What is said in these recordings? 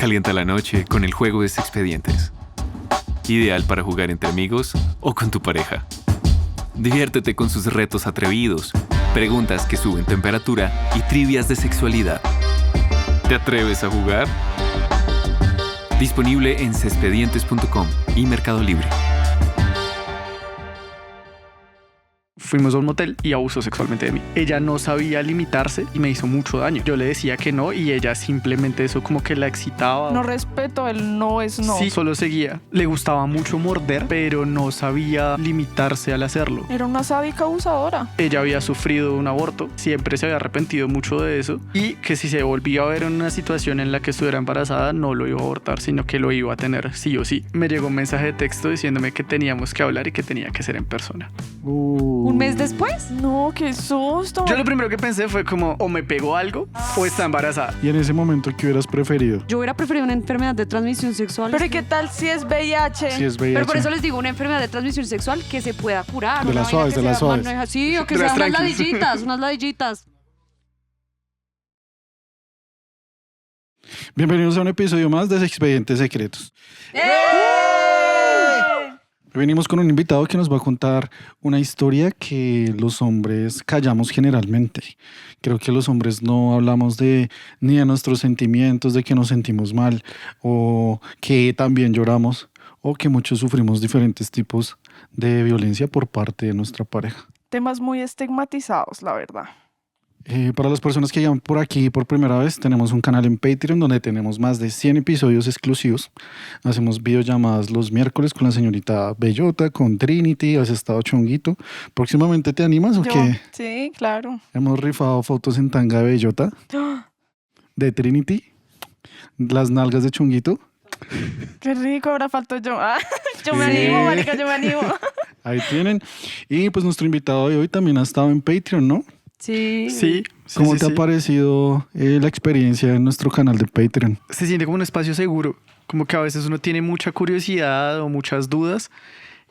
Calienta la noche con el juego de Expedientes. Ideal para jugar entre amigos o con tu pareja. Diviértete con sus retos atrevidos, preguntas que suben temperatura y trivias de sexualidad. ¿Te atreves a jugar? Disponible en cexpedientes.com y Mercado Libre. Fuimos a un motel y abusó sexualmente de mí. Ella no sabía limitarse y me hizo mucho daño. Yo le decía que no y ella simplemente eso como que la excitaba. No respeto, el no es no. Sí, solo seguía. Le gustaba mucho morder, pero no sabía limitarse al hacerlo. Era una sádica abusadora. Ella había sufrido un aborto, siempre se había arrepentido mucho de eso y que si se volvía a ver en una situación en la que estuviera embarazada no lo iba a abortar, sino que lo iba a tener sí o sí. Me llegó un mensaje de texto diciéndome que teníamos que hablar y que tenía que ser en persona. ¿Un mes después? No, qué susto. Yo lo primero que pensé fue como o me pegó algo o está embarazada. Y en ese momento, ¿qué hubieras preferido? Yo hubiera preferido una enfermedad de transmisión sexual. Pero ¿y qué tal si es VIH? Si es VIH. Pero por eso les digo, una enfermedad de transmisión sexual que se pueda curar. De una las vaina suaves, que de las sea suaves. maneja- Sí, o que De las sean unas tranquis. ladillitas, unas ladillitas. Bienvenidos a un episodio más de Expedientes Secretos. Hoy venimos con un invitado que nos va a contar una historia que los hombres callamos generalmente. Creo que los hombres no hablamos ni de nuestros sentimientos, de que nos sentimos mal o que también lloramos o que muchos sufrimos diferentes tipos de violencia por parte de nuestra pareja. Temas muy estigmatizados, la verdad. Para las personas que llegan por aquí por primera vez, tenemos un canal en Patreon donde tenemos más de 100 episodios exclusivos. Hacemos videollamadas los miércoles con la señorita Bellota, con Trinity, has estado Chonguito. ¿Próximamente te animas o qué? Sí, claro. Hemos rifado fotos en tanga de Bellota, de Trinity, las nalgas de Chonguito. Qué rico, ahora falto yo. Yo me Sí. animo, marica, yo me animo. Ahí tienen. Y pues nuestro invitado de hoy también ha estado en Patreon, ¿no? Sí. Sí. ¿Cómo sí, te sí. ha parecido la experiencia en nuestro canal de Patreon? Se siente como un espacio seguro, como que a veces uno tiene mucha curiosidad o muchas dudas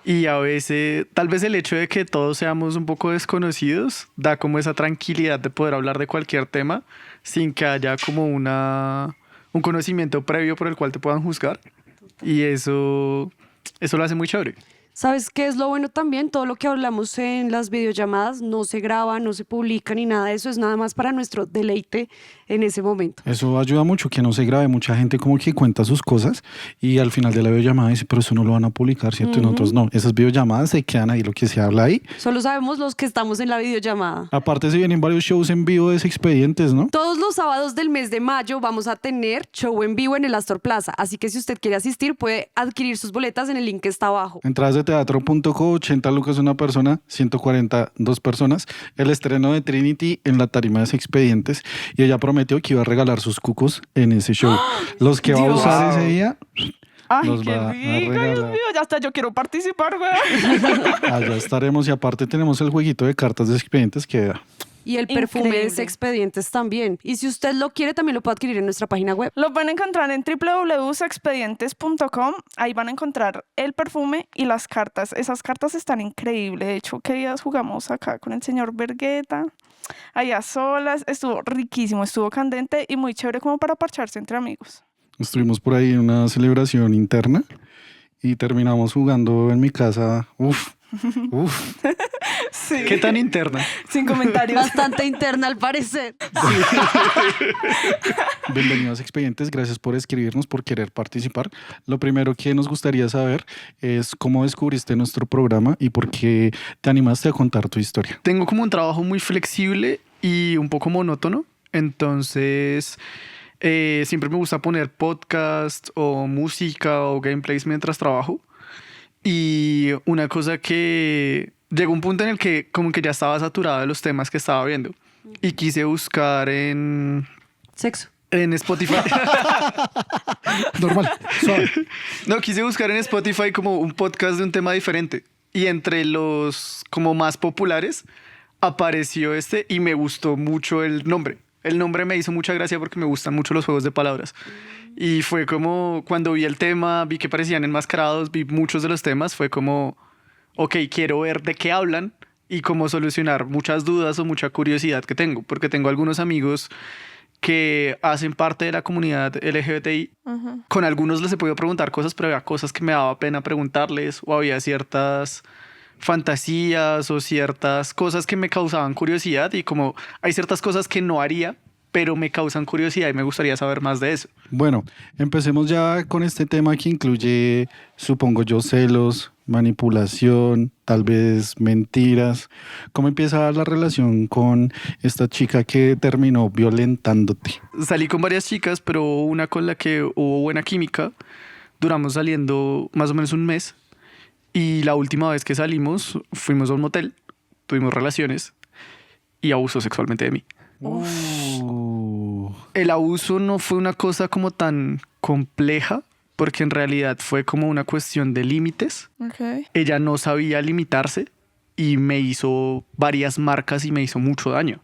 y a veces tal vez el hecho de que todos seamos un poco desconocidos da como esa tranquilidad de poder hablar de cualquier tema sin que haya como un conocimiento previo por el cual te puedan juzgar y eso lo hace muy chévere. ¿Sabes qué es lo bueno también? Todo lo que hablamos en las videollamadas no se graba, no se publica ni nada de eso, es nada más para nuestro deleite en ese momento. Eso ayuda mucho, que no se grabe. Mucha gente como que cuenta sus cosas y al final de la videollamada dice, pero eso no lo van a publicar, ¿cierto? Y nosotros no. Esas videollamadas se quedan ahí, lo que se habla ahí. Solo sabemos los que estamos en la videollamada. Aparte se vienen varios shows en vivo de ese Expedientes, ¿no? Todos los sábados del mes de mayo vamos a tener show en vivo en el Astor Plaza, así que si usted quiere asistir puede adquirir sus boletas en el link que está abajo. Entradas de teatro.co, 80 lucas una persona, 140 dos personas. El estreno de Trinity en la tarima de ese Expedientes y ella prometió que iba a regalar sus cucos en ese show. Los que va a Dios. usar ese día, Ay, Los qué va a rico, Dios regalar. mío, ya hasta yo quiero participar, güey. allá estaremos. Y aparte tenemos el jueguito de cartas de Expedientes que Y el perfume de Increíble. Expedientes también. Y si usted lo quiere, también lo puede adquirir en nuestra página web. Lo van a encontrar en www.expedientes.com. Ahí van a encontrar el perfume y las cartas. Esas cartas están increíbles. De hecho, ¿qué días jugamos acá con el señor Vergueta? Allá a solas. Estuvo riquísimo, estuvo candente y muy chévere como para parcharse entre amigos. estuvimos por ahí en una celebración interna y terminamos jugando en mi casa. Uf. Sí. ¿Qué tan interna? Sin comentarios. Bastante interna al parecer. Bienvenidos a Expedientes, gracias por escribirnos, por querer participar. Lo primero que nos gustaría saber es cómo descubriste nuestro programa y por qué te animaste a contar tu historia. Tengo como un trabajo muy flexible y un poco monótono, entonces siempre me gusta poner podcast o música o gameplays mientras trabajo. Y una cosa que llegó un punto en el que como que ya estaba saturado de los temas que estaba viendo y quise buscar en Sexo. Spotify. Normal, suave. No, quise buscar en Spotify como un podcast de un tema diferente. Y entre los como más populares apareció este y me gustó mucho el nombre. El nombre me hizo mucha gracia porque me gustan mucho los juegos de palabras. Y fue como cuando vi el tema, vi que parecían enmascarados, vi muchos de los temas, fue como, ok, quiero ver de qué hablan y cómo solucionar muchas dudas o mucha curiosidad que tengo. Porque tengo algunos amigos que hacen parte de la comunidad LGBTI. Con algunos les he podido preguntar cosas, pero había cosas que me daba pena preguntarles o había ciertas fantasías o ciertas cosas que me causaban curiosidad y como hay ciertas cosas que no haría, pero me causan curiosidad y me gustaría saber más de eso. Bueno, empecemos ya con este tema que incluye, supongo yo, celos, manipulación, tal vez mentiras. ¿Cómo empieza la relación con esta chica que terminó violentándote? Salí con varias chicas, pero hubo una con la que hubo buena química. Duramos saliendo más o menos un mes y la última vez que salimos fuimos a un motel, tuvimos relaciones y abusó sexualmente de mí. El abuso no fue una cosa como tan compleja porque en realidad fue como una cuestión de límites. Ok. Ella no sabía limitarse y me hizo varias marcas y me hizo mucho daño.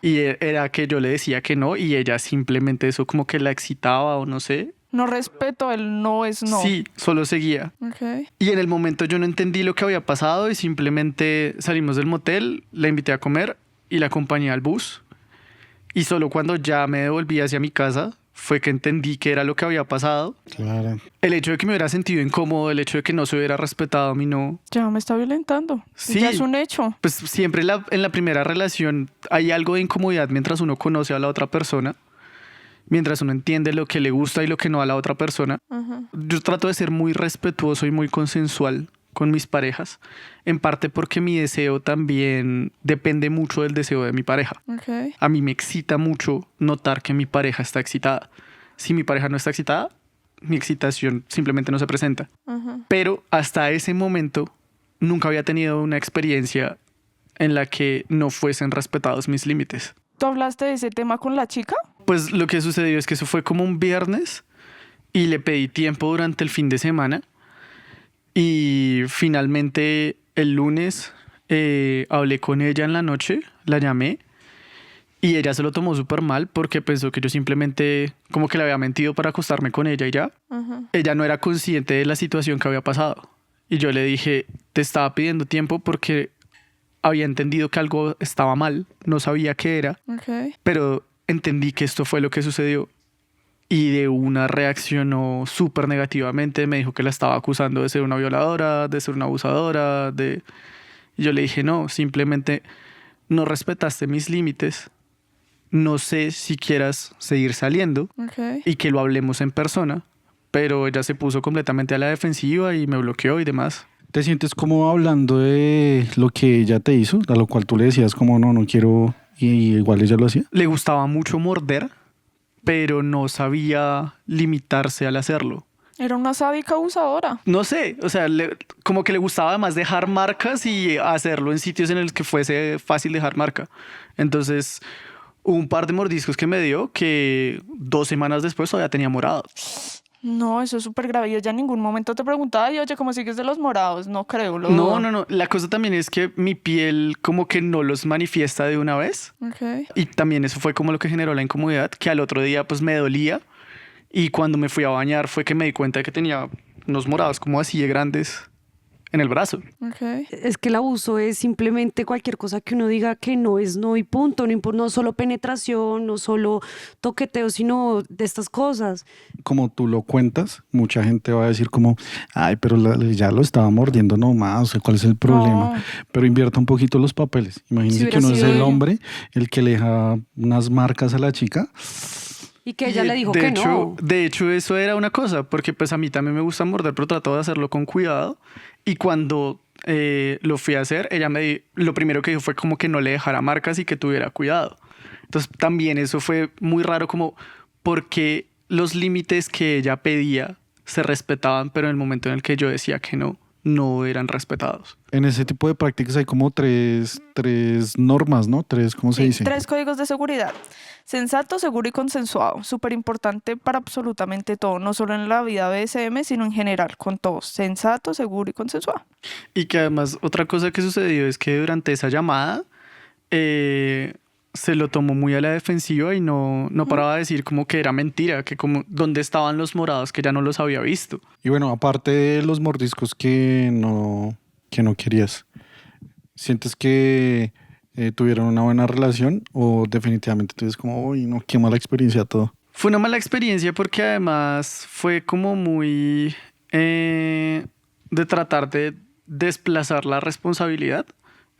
Y era que yo le decía que no y ella simplemente eso como que la excitaba o no sé. No respeto el no es no. Sí, solo seguía. Ok. Y en el momento yo no entendí lo que había pasado y simplemente salimos del motel, la invité a comer y la acompañé al bus. Y solo cuando ya me devolví hacia mi casa fue que entendí qué era lo que había pasado. Claro. El hecho de que me hubiera sentido incómodo, el hecho de que no se hubiera respetado a mí, no. Ya me está violentando. Sí. Ya es un hecho. Pues siempre en la primera relación hay algo de incomodidad mientras uno conoce a la otra persona, mientras uno entiende lo que le gusta y lo que no a la otra persona. Yo trato de ser muy respetuoso y muy consensual con mis parejas, en parte porque mi deseo también depende mucho del deseo de mi pareja. Ok. A mí me excita mucho notar que mi pareja está excitada. Si mi pareja no está excitada, mi excitación simplemente no se presenta. Pero hasta ese momento nunca había tenido una experiencia en la que no fuesen respetados mis límites. ¿Tú hablaste de ese tema con la chica? Pues lo que sucedió es que eso fue como un viernes y le pedí tiempo durante el fin de semana y finalmente el lunes hablé con ella en la noche, la llamé y ella se lo tomó súper mal porque pensó que yo simplemente como que le había mentido para acostarme con ella y ya. Ella no era consciente de la situación que había pasado y yo le dije, te estaba pidiendo tiempo porque había entendido que algo estaba mal, no sabía qué era, pero entendí que esto fue lo que sucedió y de una reaccionó súper negativamente, me dijo que la estaba acusando de ser una violadora, de ser una abusadora, Y yo le dije, no, simplemente no respetaste mis límites, no sé si quieras seguir saliendo y que lo hablemos en persona, pero ella se puso completamente a la defensiva y me bloqueó y demás. ¿Te sientes como hablando de lo que ella te hizo? A lo cual tú le decías como no quiero y igual ella lo hacía. Le gustaba mucho morder, pero no sabía limitarse al hacerlo. Era una sádica abusadora. No sé, o sea, como que le gustaba además dejar marcas y hacerlo en sitios en los que fuese fácil dejar marca. Entonces, hubo un par de mordiscos que me dio que 2 semanas después todavía tenía morado. No, eso es súper grave. Y ella en ningún momento te preguntaba, y oye, ¿cómo sigues de los morados? No creo. Lo dudo. No. La cosa también es que mi piel como que no los manifiesta de una vez. Y también eso fue como lo que generó la incomodidad, que al otro día pues me dolía. Y cuando me fui a bañar fue que me di cuenta de que tenía unos morados como así de grandes en el brazo. Es que el abuso es simplemente cualquier cosa que uno diga que no es no y punto. No solo penetración, no solo toqueteo, sino de estas cosas. Como tú lo cuentas, mucha gente va a decir como, ay, pero ya lo estaba mordiendo nomás, o sea, ¿cuál es el problema? No. Pero invierta un poquito los papeles. Imagínese Si que uno hubiera es sido el ella. hombre el que le deja unas marcas a la chica. Y que ella le dijo de que hecho, no. De hecho, eso era una cosa, porque pues a mí también me gusta morder, pero trato de hacerlo con cuidado. Y cuando lo fui a hacer, lo primero que dijo fue como que no le dejara marcas y que tuviera cuidado. Entonces también eso fue muy raro, como porque los límites que ella pedía se respetaban, pero en el momento en el que yo decía que no eran respetados. En ese tipo de prácticas hay como tres normas, ¿no? ¿Cómo se dice? 3 códigos de seguridad. Sensato, seguro y consensuado. Súper importante para absolutamente todo. No solo en la vida BDSM, sino en general, con todos. Sensato, seguro y consensuado. Y que además otra cosa que sucedió es que durante esa llamada se lo tomó muy a la defensiva y no paraba de decir como que era mentira, que como dónde estaban los morados, que ya no los había visto. Y bueno, aparte de los mordiscos que no querías, ¿sientes que ¿Tuvieron una buena relación o definitivamente tú dices como, uy, no, qué mala experiencia todo? Fue una mala experiencia porque además fue como muy de tratar de desplazar la responsabilidad.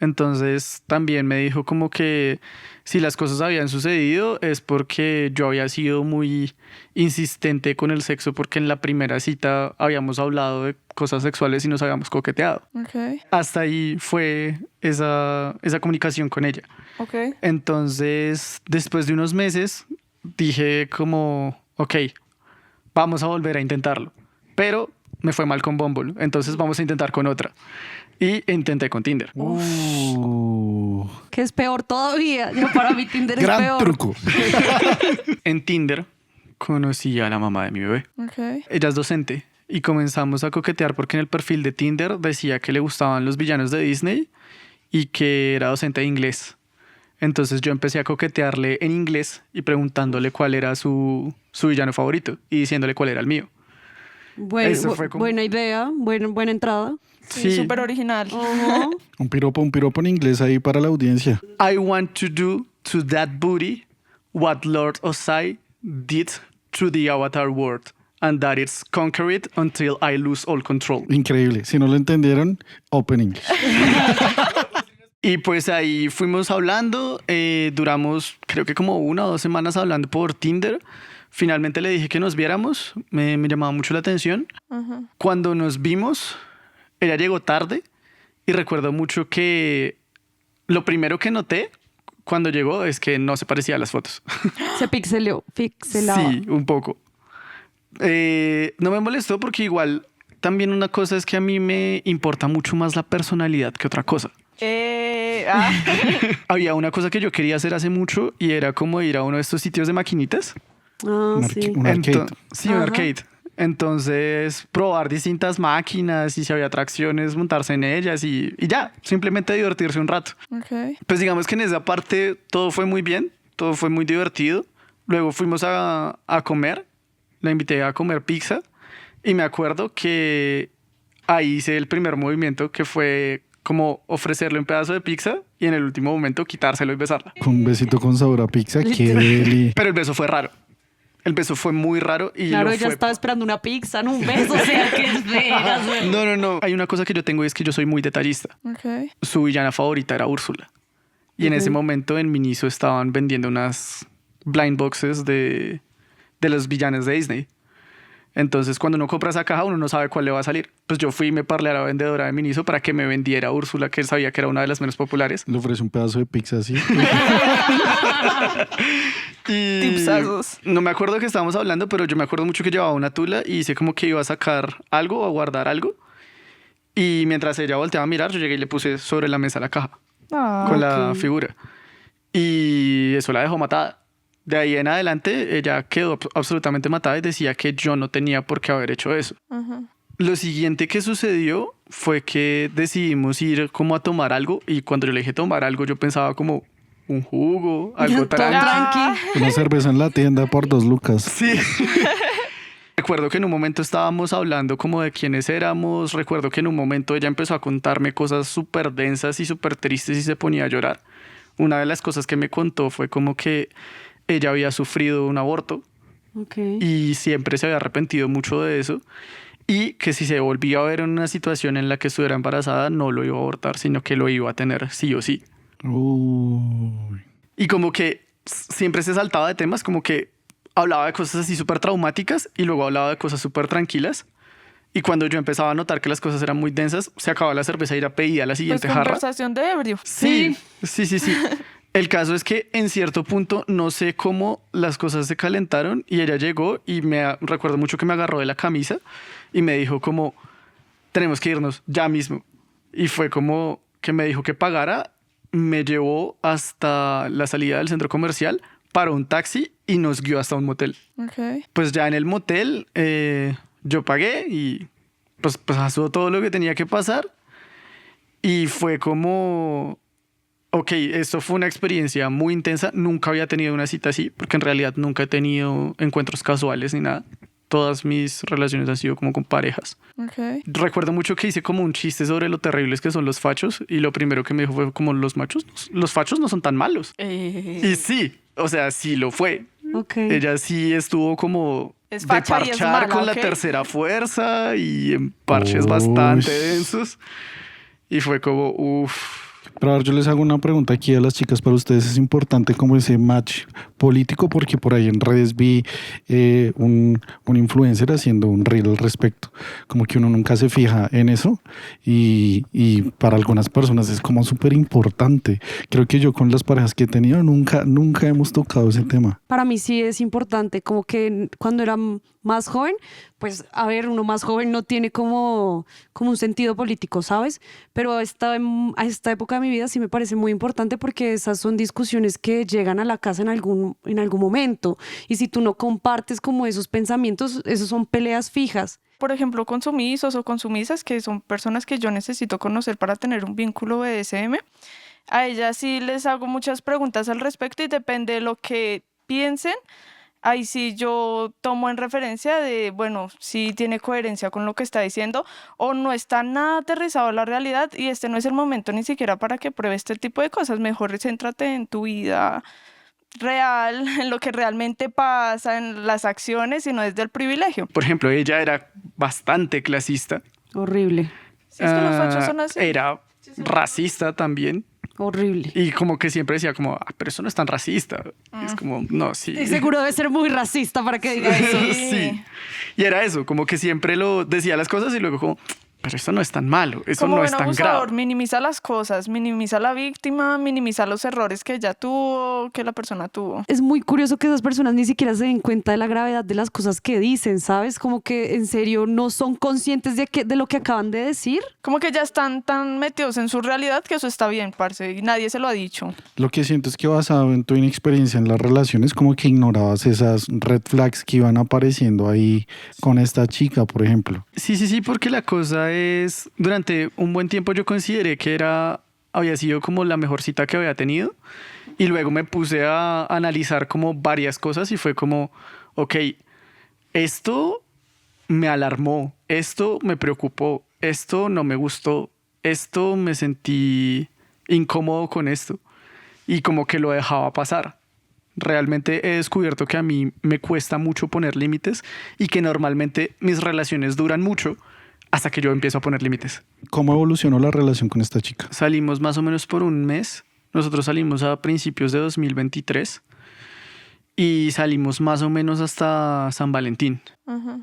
Entonces también me dijo como que si las cosas habían sucedido es porque yo había sido muy insistente con el sexo porque en la primera cita habíamos hablado de cosas sexuales y nos habíamos coqueteado. Ok, Hasta ahí fue esa comunicación con ella. ok. Entonces, después de unos meses, dije como, ok, vamos a volver a intentarlo. Pero me fue mal con Bumble, entonces vamos a intentar con otra. Y intenté con Tinder. Que es peor todavía. Yo para mí Tinder es Gran peor. truco. En Tinder conocí a la mamá de mi bebé. Ok. Ella es docente y comenzamos a coquetear porque en el perfil de Tinder decía que le gustaban los villanos de Disney y que era docente de inglés. Entonces yo empecé a coquetearle en inglés y preguntándole cuál era su villano favorito y diciéndole cuál era el mío. Eso fue como- Buena idea, buena entrada. Sí, súper original. Ajá. Un piropo en inglés ahí para la audiencia. I want to do to that booty what Lord Osai did to the Avatar world, and that it's conquer it until I lose all control. Increíble. Si no lo entendieron, Open English. Y pues ahí fuimos hablando, duramos creo que como 1 o 2 semanas hablando por Tinder. Finalmente le dije que nos viéramos, me llamaba mucho la atención. Ajá. Cuando nos vimos, ella llegó tarde y recuerdo mucho que lo primero que noté cuando llegó es que no se parecía a las fotos. Se pixelaba. Sí, un poco. No me molestó porque igual también una cosa es que a mí me importa mucho más la personalidad que otra cosa. Había una cosa que yo quería hacer hace mucho y era como ir a uno de estos sitios de maquinitas. Ah, sí. Un arcade. Sí, un Ajá. arcade. Entonces, probar distintas máquinas y si había atracciones, montarse en ellas y ya, simplemente divertirse un rato. Ok. Pues digamos que en esa parte todo fue muy bien, todo fue muy divertido. Luego fuimos a comer, la invité a comer pizza y me acuerdo que ahí hice el primer movimiento que fue como ofrecerle un pedazo de pizza y en el último momento quitárselo y besarla. Con un besito con sabor a pizza. Qué Literal. deli. Pero el beso fue raro. El beso fue muy raro y Claro, lo ella fue... estaba esperando una pizza, no un beso. O sea, ¿qué esperas? No. Hay una cosa que yo tengo y es que yo soy muy detallista. Ok. Su villana favorita era Úrsula. Y en ese momento en Miniso estaban vendiendo unas blind boxes de los villanos de Disney. Entonces, cuando uno compra esa caja, uno no sabe cuál le va a salir. Pues yo fui y me parlé a la vendedora de Miniso para que me vendiera Úrsula, que él sabía que era una de las menos populares. Le ofrece un pedazo de pizza así. Y Tipsazos. no me acuerdo de qué estábamos hablando, pero yo me acuerdo mucho que llevaba una tula y hice como que iba a sacar algo o a guardar algo. Y mientras ella volteaba a mirar, yo llegué y le puse sobre la mesa la caja con la figura. Y eso la dejó matada. De ahí en adelante, ella quedó absolutamente matada y decía que yo no tenía por qué haber hecho eso. Ajá. Lo siguiente que sucedió fue que decidimos ir como a tomar algo y cuando yo le dije tomar algo, yo pensaba como un jugo, algo Todo tranqui. tranqui. Una cerveza en la tienda por 2 lucas. Sí. Recuerdo que en un momento estábamos hablando como de quiénes éramos. Recuerdo que en un momento ella empezó a contarme cosas súper densas y súper tristes y se ponía a llorar. Una de las cosas que me contó fue como que ella había sufrido un aborto Ok. y siempre se había arrepentido mucho de eso. Y que si se volvía a ver en una situación en la que estuviera embarazada, no lo iba a abortar, sino que lo iba a tener sí o sí. Uy. Y como que siempre se saltaba de temas, como que hablaba de cosas así súper traumáticas y luego hablaba de cosas súper tranquilas. Y cuando yo empezaba a notar que las cosas eran muy densas, se acababa la cerveza y era pedida la Pues siguiente jarra. conversación de ebrio. Sí. El caso es que en cierto punto no sé cómo las cosas se calentaron y ella llegó y recuerdo mucho que me agarró de la camisa y me dijo como, tenemos que irnos ya mismo. Y fue como que me dijo que pagara, me llevó hasta la salida del centro comercial, paró un taxi y nos guió hasta un motel. Ok. Pues ya en el motel yo pagué y pues pasó todo lo que tenía que pasar y fue como, ok, esto fue una experiencia muy intensa, nunca había tenido una cita así porque en realidad nunca he tenido encuentros casuales ni nada. todas mis relaciones han sido como con parejas. Ok. Recuerdo mucho que hice como un chiste sobre lo terribles que son los fachos y lo primero que me dijo fue como los fachos no son tan malos. Y sí, o sea, sí lo fue. Ok. Ella sí estuvo como Es de facha y es parchar mala, con la ¿ok? tercera fuerza y en parches Uy. bastante densos. Y fue como, uff. Pero a ver, yo les hago una pregunta aquí a las chicas. Para ustedes es importante como ese match político, porque por ahí en redes vi un influencer haciendo un reel al respecto. Como que uno nunca se fija en eso y para algunas personas es como súper importante. Creo que yo con las parejas que he tenido nunca hemos tocado ese tema. Para mí sí es importante, como que cuando era más joven, pues a ver, uno más joven no tiene como un sentido político, ¿sabes? Pero a esta época de mi vida sí me parece muy importante porque esas son discusiones que llegan a la casa en algún momento. Y si tú no compartes como esos pensamientos, esos son peleas fijas. Por ejemplo, con sumisos o consumisas, que son personas que yo necesito conocer para tener un vínculo BDSM, a ellas sí les hago muchas preguntas al respecto y depende de lo que piensen. Ahí sí yo tomo en referencia de, bueno, si tiene coherencia con lo que está diciendo o no está nada aterrizado a la realidad y este no es el momento ni siquiera para que pruebe este tipo de cosas. Mejor céntrate en tu vida real, en lo que realmente pasa, en las acciones y no desde el privilegio. Por ejemplo, ella era bastante clasista. Horrible, Si es que los fachos son así. Era racista también. horrible. Y como que siempre decía como, pero eso no es tan racista. Y es como, no, sí. Y seguro debe ser muy racista para que diga eso. Sí. Y era eso, como que siempre lo decía las cosas y luego como, pero eso no es tan malo, eso Como no buen es tan abusador, grave. minimiza las cosas, minimiza la víctima, minimiza los errores que ella tuvo, que la persona tuvo. Es muy curioso que esas personas ni siquiera se den cuenta de la gravedad de las cosas que dicen, ¿sabes? Como que en serio no son conscientes de lo que acaban de decir. Como que ya están tan metidos en su realidad que eso está bien, parce, y nadie se lo ha dicho. Lo que siento es que basado en tu inexperiencia en las relaciones, como que ignorabas esas red flags que iban apareciendo ahí con esta chica, por ejemplo. Sí, porque la cosa es, durante un buen tiempo yo consideré que había sido como la mejor cita que había tenido y luego me puse a analizar como varias cosas y fue como, ok, esto me alarmó, esto me preocupó, esto no me gustó, esto me sentí incómodo con esto y como que lo dejaba pasar. Realmente he descubierto que a mí me cuesta mucho poner límites y que normalmente mis relaciones duran mucho hasta que yo empiezo a poner límites. ¿Cómo evolucionó la relación con esta chica? Salimos más o menos por un mes. Nosotros salimos a principios de 2023 y salimos más o menos hasta San Valentín.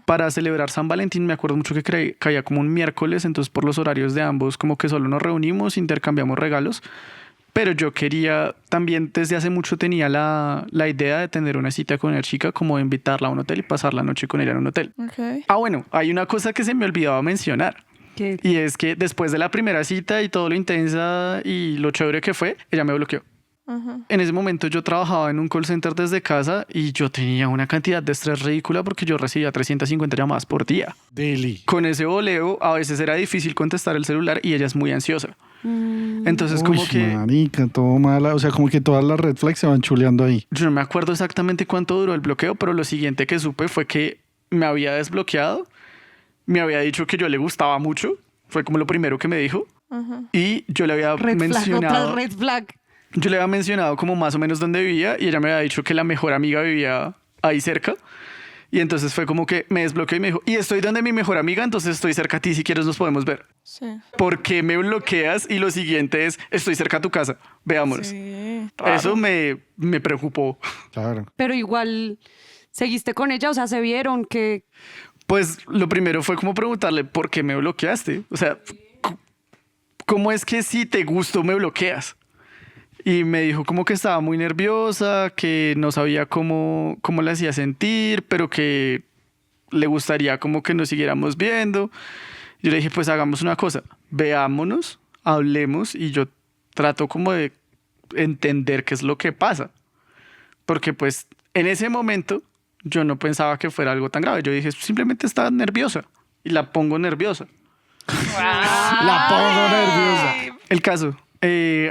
Para celebrar San Valentín me acuerdo mucho que caía como un miércoles, entonces por los horarios de ambos como que solo nos reunimos, intercambiamos regalos. Pero yo quería, también desde hace mucho tenía la idea de tener una cita con una chica, como de invitarla a un hotel y pasar la noche con ella en un hotel. Okay. Ah, bueno, hay una cosa que se me olvidaba mencionar. Que Y es que después de la primera cita y todo lo intensa y lo chévere que fue, ella me bloqueó. En ese momento yo trabajaba en un call center desde casa y yo tenía una cantidad de estrés ridícula porque yo recibía 350 llamadas por día. Deli. Con ese voleo a veces era difícil contestar el celular y ella es muy ansiosa. Entonces como Uy, que marica, todo mala. O sea, como que todas las red flags se van chuleando ahí. yo no me acuerdo exactamente cuánto duró el bloqueo, pero lo siguiente que supe fue que me había desbloqueado, me había dicho que yo le gustaba mucho, fue como lo primero que me dijo, y yo le había red flag, mencionado... otra red flag. Yo le había mencionado como más o menos dónde vivía y ella me había dicho que la mejor amiga vivía ahí cerca. Y entonces fue como que me desbloqueó y me dijo, y estoy donde mi mejor amiga, entonces estoy cerca a ti, si quieres nos podemos ver. Sí. ¿Por qué me bloqueas? Y lo siguiente es, estoy cerca a tu casa, veámonos. Sí. Eso me preocupó. Claro. Pero igual seguiste con ella, o sea, se vieron que... Pues lo primero fue como preguntarle, ¿por qué me bloqueaste? O sea, ¿cómo es que si te gusto me bloqueas? Y me dijo como que estaba muy nerviosa, que no sabía cómo le hacía sentir, pero que le gustaría como que nos siguiéramos viendo. Yo le dije, pues hagamos una cosa, veámonos, hablemos y yo trato como de entender qué es lo que pasa. Porque pues en ese momento yo no pensaba que fuera algo tan grave. Yo dije, simplemente está nerviosa y la pongo nerviosa. La pongo nerviosa. El caso,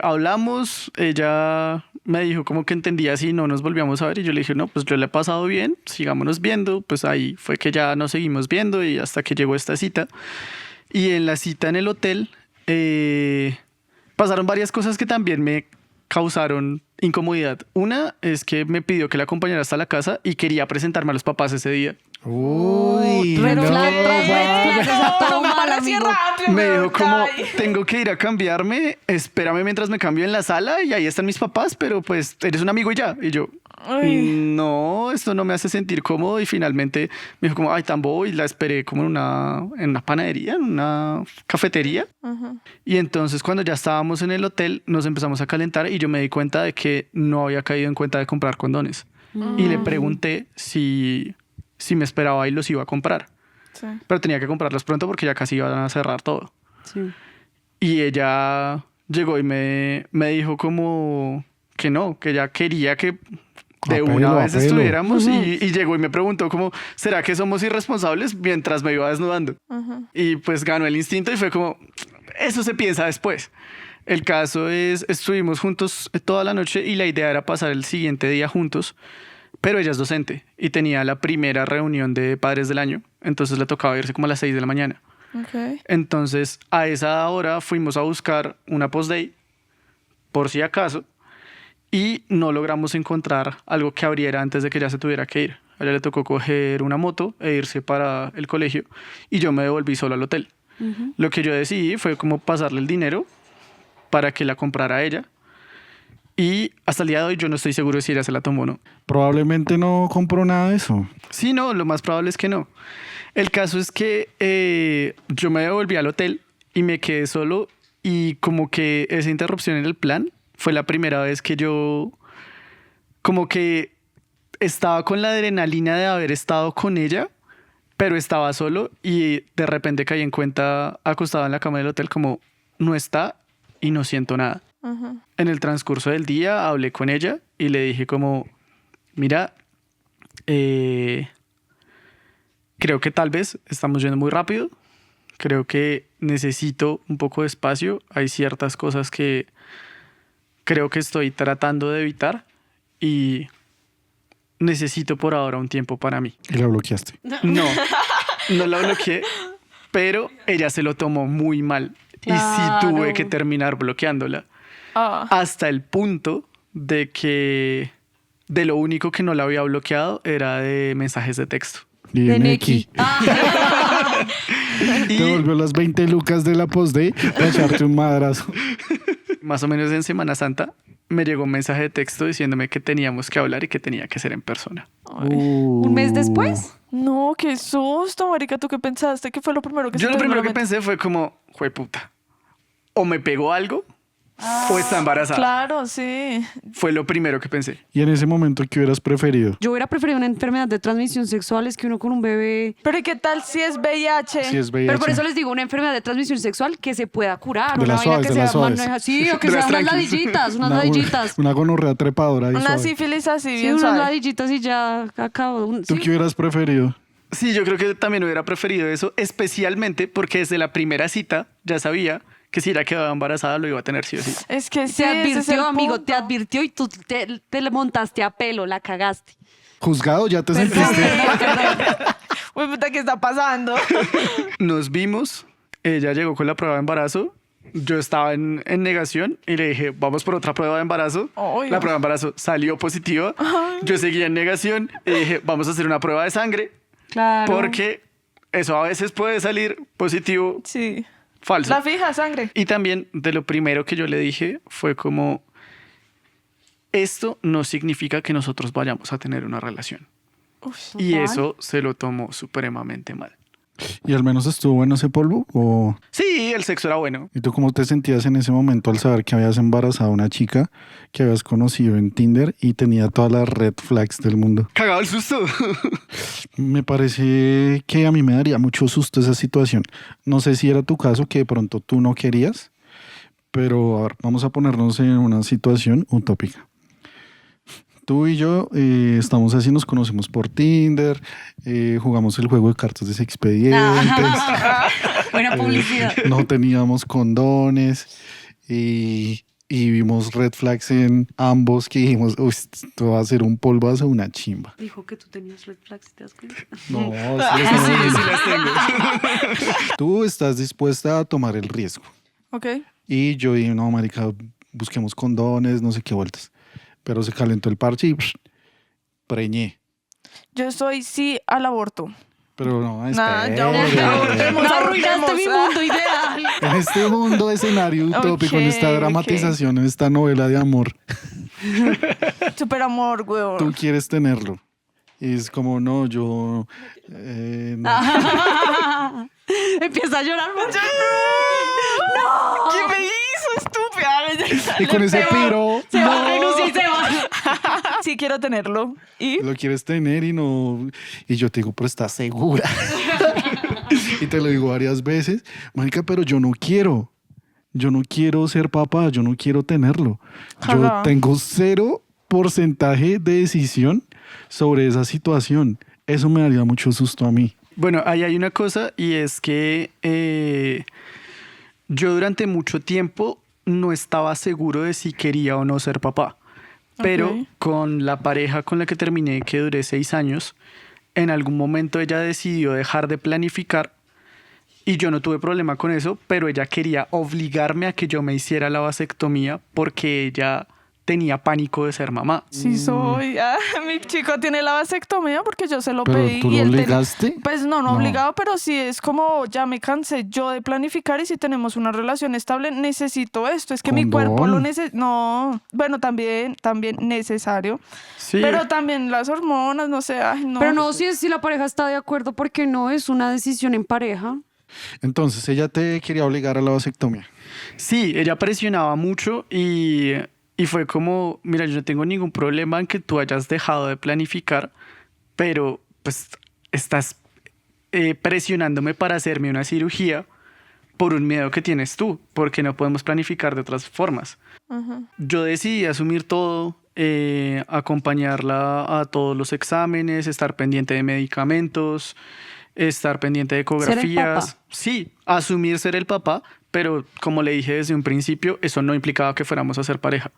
Hablamos, ella me dijo como que entendía si no nos volvíamos a ver y yo le dije, no, pues yo le he pasado bien, sigámonos viendo, pues ahí fue que ya nos seguimos viendo y hasta que llegó esta cita. Y en la cita en el hotel pasaron varias cosas que también me causaron incomodidad. Una es que me pidió que la acompañara hasta la casa y quería presentarme a los papás ese día. Uy, Red no. flag, red flag, esa todo me mal, parece amigo. rápido. Me dijo como, Ay. tengo que ir a cambiarme, espérame mientras me cambio en la sala y ahí están mis papás, pero pues eres un amigo y ya. Y yo, Ay. no, esto no me hace sentir cómodo. Y finalmente me dijo como, ay, tan bobo, y la esperé como en una panadería, en una cafetería. Ujú. Y entonces cuando ya estábamos en el hotel nos empezamos a calentar y yo me di cuenta de que no había caído en cuenta de comprar condones. Y le pregunté si me esperaba y los iba a comprar. Sí. Pero tenía que comprarlos pronto porque ya casi iban a cerrar todo. Sí. Y ella llegó y me dijo como que no, que ella quería que de una Apelo, vez apelo. estuviéramos y llegó y me preguntó como, ¿será que somos irresponsables? Mientras me iba desnudando. Ujú. Y pues ganó el instinto y fue como, eso se piensa después. El caso es, estuvimos juntos toda la noche y la idea era pasar el siguiente día juntos, pero ella es docente y tenía la primera reunión de padres del año, entonces le tocaba irse como a las 6 de la mañana. Ok. Entonces a esa hora fuimos a buscar una post-day, por si acaso, y no logramos encontrar algo que abriera antes de que ella se tuviera que ir. A ella le tocó coger una moto e irse para el colegio y yo me devolví solo al hotel. Lo que yo decidí fue como pasarle el dinero para que la comprara ella. Y hasta el día de hoy yo no estoy seguro si ella se la tomó o no. Probablemente no compró nada de eso. Sí, no, lo más probable es que no. El caso es que yo me devolví al hotel y me quedé solo y como que esa interrupción en el plan fue la primera vez que yo como que estaba con la adrenalina de haber estado con ella, pero estaba solo y de repente caí en cuenta acostado en la cama del hotel como no está y no siento nada. Ujú. En el transcurso del día hablé con ella y le dije como, mira, creo que tal vez estamos yendo muy rápido, creo que necesito un poco de espacio, hay ciertas cosas que creo que estoy tratando de evitar y necesito por ahora un tiempo para mí. Y la bloqueaste. No, no la bloqueé, pero ella se lo tomó muy mal y sí tuve Claro. que terminar bloqueándola. Ah. Hasta el punto de que de lo único que no la había bloqueado era de mensajes de texto. Y De en Neki. X. Te volvió las 20 lucas de la post-day para echarte un madrazo. Más o menos en Semana Santa me llegó un mensaje de texto diciéndome que teníamos que hablar y que tenía que ser en persona. ¿Un mes después? No, qué susto, marica. ¿Tú qué pensaste? ¿Qué fue lo primero que Yo se lo te vino primero a la que mente? pensé fue como, jueputa, o me pegó algo o está embarazada. Claro, sí. Fue lo primero que pensé. Y en ese momento, ¿qué hubieras preferido? Yo hubiera preferido una enfermedad de transmisión sexual, es que uno con un bebé. Pero ¿y qué tal si es VIH? Si es VIH. Pero por eso les digo, una enfermedad de transmisión sexual que se pueda curar. De Una las vaina suaves, que de las sea suaves. maneja- sí, o que De sean las unas tranquis. ladillitas, unas Una, ladillitas. una gonorrea trepadora. y Una suave. sífilis así, Sí, bien unas suave. ladillitas y ya acabo. ¿Tú qué hubieras preferido? Sí, yo creo que también hubiera preferido eso, especialmente porque desde la primera cita ya sabía que si ella quedaba embarazada lo iba a tener sí o sí. Es que sí, Te ese es el advirtió, amigo, punto. te advirtió y tú te le montaste a pelo, la cagaste. ¿Juzgado? ¿Ya te sentiste? Uy, puta, ¿qué está pasando? Nos vimos, ella llegó con la prueba de embarazo, yo estaba en negación y le dije, vamos por otra prueba de embarazo. Ay, La no. prueba de embarazo salió positiva, yo seguía en negación y dije, vamos a hacer una prueba de sangre Claro. porque eso a veces puede salir positivo, Sí. falso. La fija, sangre. Y también de lo primero que yo le dije fue como, esto no significa que nosotros vayamos a tener una relación. Uf, Y total. eso se lo tomó supremamente mal. ¿Y al menos estuvo bueno ese polvo? ¿O... Sí, el sexo era bueno. ¿Y tú cómo te sentías en ese momento al saber que habías embarazado a una chica que habías conocido en Tinder y tenía todas las red flags del mundo? Cagado el susto. Me parece que a mí me daría mucho susto esa situación. No sé si era tu caso, que de pronto tú no querías, pero a ver, vamos a ponernos en una situación utópica. Tú y yo estamos así, nos conocemos por Tinder, jugamos el juego de cartas de expedientes, Buena publicidad. no teníamos condones y vimos red flags en ambos que dijimos, uy, esto va a ser un polvazo, una chimba. Dijo que tú tenías red flags, ¿te das cuenta? No, Sí las tengo. tú estás dispuesta a tomar el riesgo. Ok. Y yo dije, no, marica, busquemos condones, no sé qué vueltas. Pero se calentó el parche y preñé. Yo soy sí al aborto. Pero no, Nah, espere. ya abortemos, No arruinaste abortemos. mi mundo ideal. En este mundo de escenario utópico, en esta Ok, dramatización, en esta novela de amor, Súper amor, weón. tú quieres tenerlo. Y es como, no, yo... no. Empieza a llorar. ¿Qué me hizo, estúpida? Y con ese piro, Se va, renuncia y se va. Sí quiero tenerlo. ¿Y? lo quieres tener y no... Y yo te digo, pero ¿estás segura? Y te lo digo varias veces, marica, pero yo no quiero. Yo no quiero ser papá, yo no quiero tenerlo. Yo Ojalá. tengo 0% de decisión sobre esa situación. Eso me daría mucho susto a mí. Bueno, ahí hay una cosa y es que yo durante mucho tiempo no estaba seguro de si quería o no ser papá. Pero Ok. con la pareja con la que terminé, que duré 6 años, en algún momento ella decidió dejar de planificar y yo no tuve problema con eso, pero ella quería obligarme a que yo me hiciera la vasectomía porque ella tenía pánico de ser mamá. Sí soy. Ah, mi chico tiene la vasectomía porque yo se lo ¿Pero pedí. tú y lo él obligaste? Pues no No. obligado, pero sí es como ya me cansé yo de planificar y si tenemos una relación estable necesito esto. Es que mi Condón. cuerpo lo necesita. No, bueno, también necesario. Sí, Pero también las hormonas, no sé, ay, no. Pero no, si la pareja está de acuerdo, porque no es una decisión en pareja. Entonces, ella te quería obligar a la vasectomía. sí, ella presionaba mucho y fue como, mira, yo no tengo ningún problema en que tú hayas dejado de planificar, pero pues estás presionándome para hacerme una cirugía por un miedo que tienes tú, porque no podemos planificar de otras formas. Yo decidí asumir todo, acompañarla a todos los exámenes, estar pendiente de medicamentos, estar pendiente de ecografías. papá. Sí, asumir ser el papá, pero como le dije desde un principio, eso no implicaba que fuéramos a ser pareja.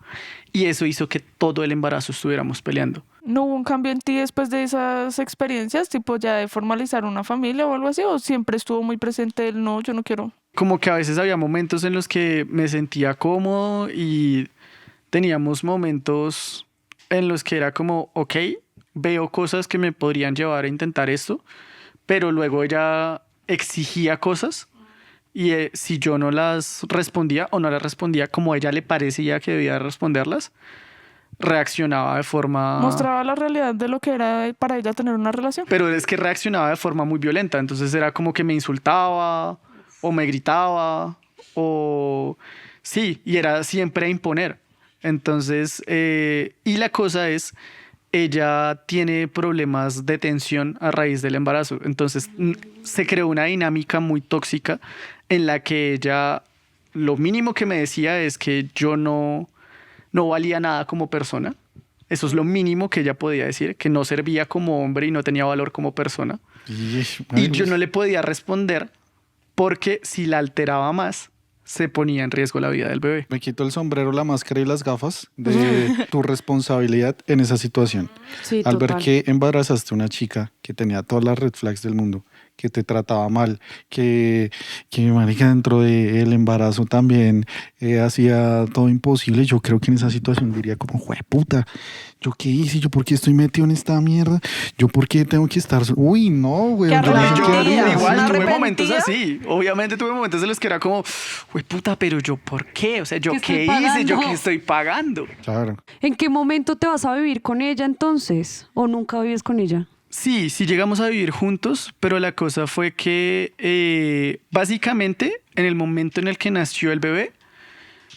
Y eso hizo que todo el embarazo estuviéramos peleando. ¿No hubo un cambio en ti después de esas experiencias, tipo ya de formalizar una familia o algo así? ¿O siempre estuvo muy presente el no, yo no quiero? Como que a veces había momentos en los que me sentía cómodo y teníamos momentos en los que era como, ok, veo cosas que me podrían llevar a intentar esto, pero luego ella exigía cosas y si yo no las respondía o no las respondía como a ella le parecía que debía responderlas, reaccionaba de forma... Mostraba la realidad de lo que era para ella tener una relación. Pero es que reaccionaba de forma muy violenta, entonces era como que me insultaba o me gritaba o... Sí, y era siempre a imponer. Entonces, y la cosa es, ella tiene problemas de tensión a raíz del embarazo. Entonces, se creó una dinámica muy tóxica en la que ella, lo mínimo que me decía es que yo no valía nada como persona. Eso es lo mínimo que ella podía decir, que no servía como hombre y no tenía valor como persona. Y yo no le podía responder porque si la alteraba más, se ponía en riesgo la vida del bebé. Me quito el sombrero, la máscara y las gafas de tu responsabilidad en esa situación. Sí, Al ver total. que embarazaste a una chica que tenía todas las red flags del mundo, que te trataba mal, que marica, dentro del embarazo también hacía todo imposible, yo creo que en esa situación diría como, puta, ¿yo qué hice? ¿Yo por qué estoy metido en esta mierda? ¿Yo por qué tengo que estar...? Uy, no, güey. Qué yo no sé qué arrepentida. haría. Igual ¿Una tuve momentos arrepentida? así. Obviamente tuve momentos en los que era como, güey, puta, pero yo ¿por qué? O sea, ¿yo ¿Qué qué estoy hice? ¿Yo pagando? qué estoy pagando? Claro. ¿En qué momento te vas a vivir con ella entonces? ¿O nunca vives con ella? Sí, sí llegamos a vivir juntos, pero la cosa fue que básicamente en el momento en el que nació el bebé,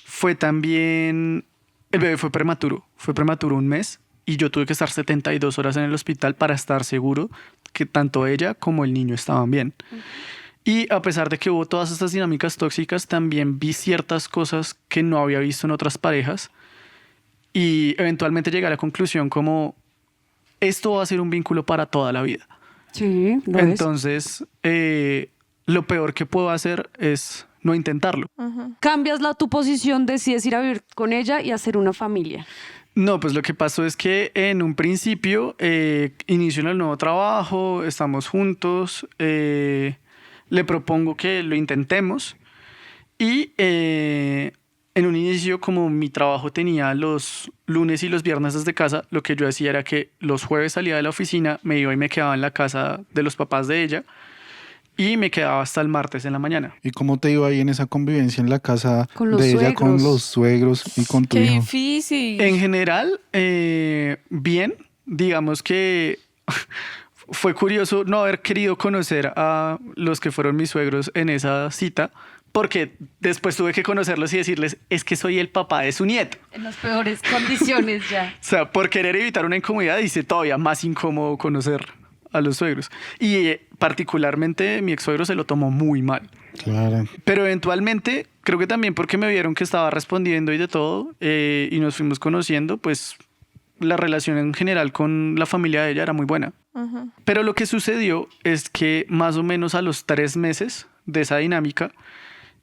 fue también, el bebé fue prematuro 1 mes y yo tuve que estar 72 horas en el hospital para estar seguro que tanto ella como el niño estaban bien. Y a pesar de que hubo todas estas dinámicas tóxicas, también vi ciertas cosas que no había visto en otras parejas y eventualmente llegué a la conclusión como esto va a ser un vínculo para toda la vida. Sí, lo es. Entonces, lo peor que puedo hacer es no intentarlo. Cambias tu posición, decides ir a vivir con ella y hacer una familia. No, pues lo que pasó es que en un principio inicio en el nuevo trabajo, estamos juntos, le propongo que lo intentemos y en un inicio, como mi trabajo tenía los lunes y los viernes desde casa, lo que yo hacía era que los jueves salía de la oficina, me iba y me quedaba en la casa de los papás de ella y me quedaba hasta el martes en la mañana. ¿Y cómo te iba ahí en esa convivencia en la casa Con los de ella, con suegros. los suegros y con tu Qué hijo? difícil. En general, bien, digamos que fue curioso no haber querido conocer a los que fueron mis suegros en esa cita, porque después tuve que conocerlos y decirles, es que soy el papá de su nieto. En las peores condiciones ya. O sea, por querer evitar una incomodidad, hice todavía más incómodo conocer a los suegros. Y particularmente mi ex suegro se lo tomó muy mal. Claro. Pero eventualmente, creo que también porque me vieron que estaba respondiendo y de todo, y nos fuimos conociendo, pues la relación en general con la familia de ella era muy buena. Pero lo que sucedió es que más o menos a los 3 meses de esa dinámica,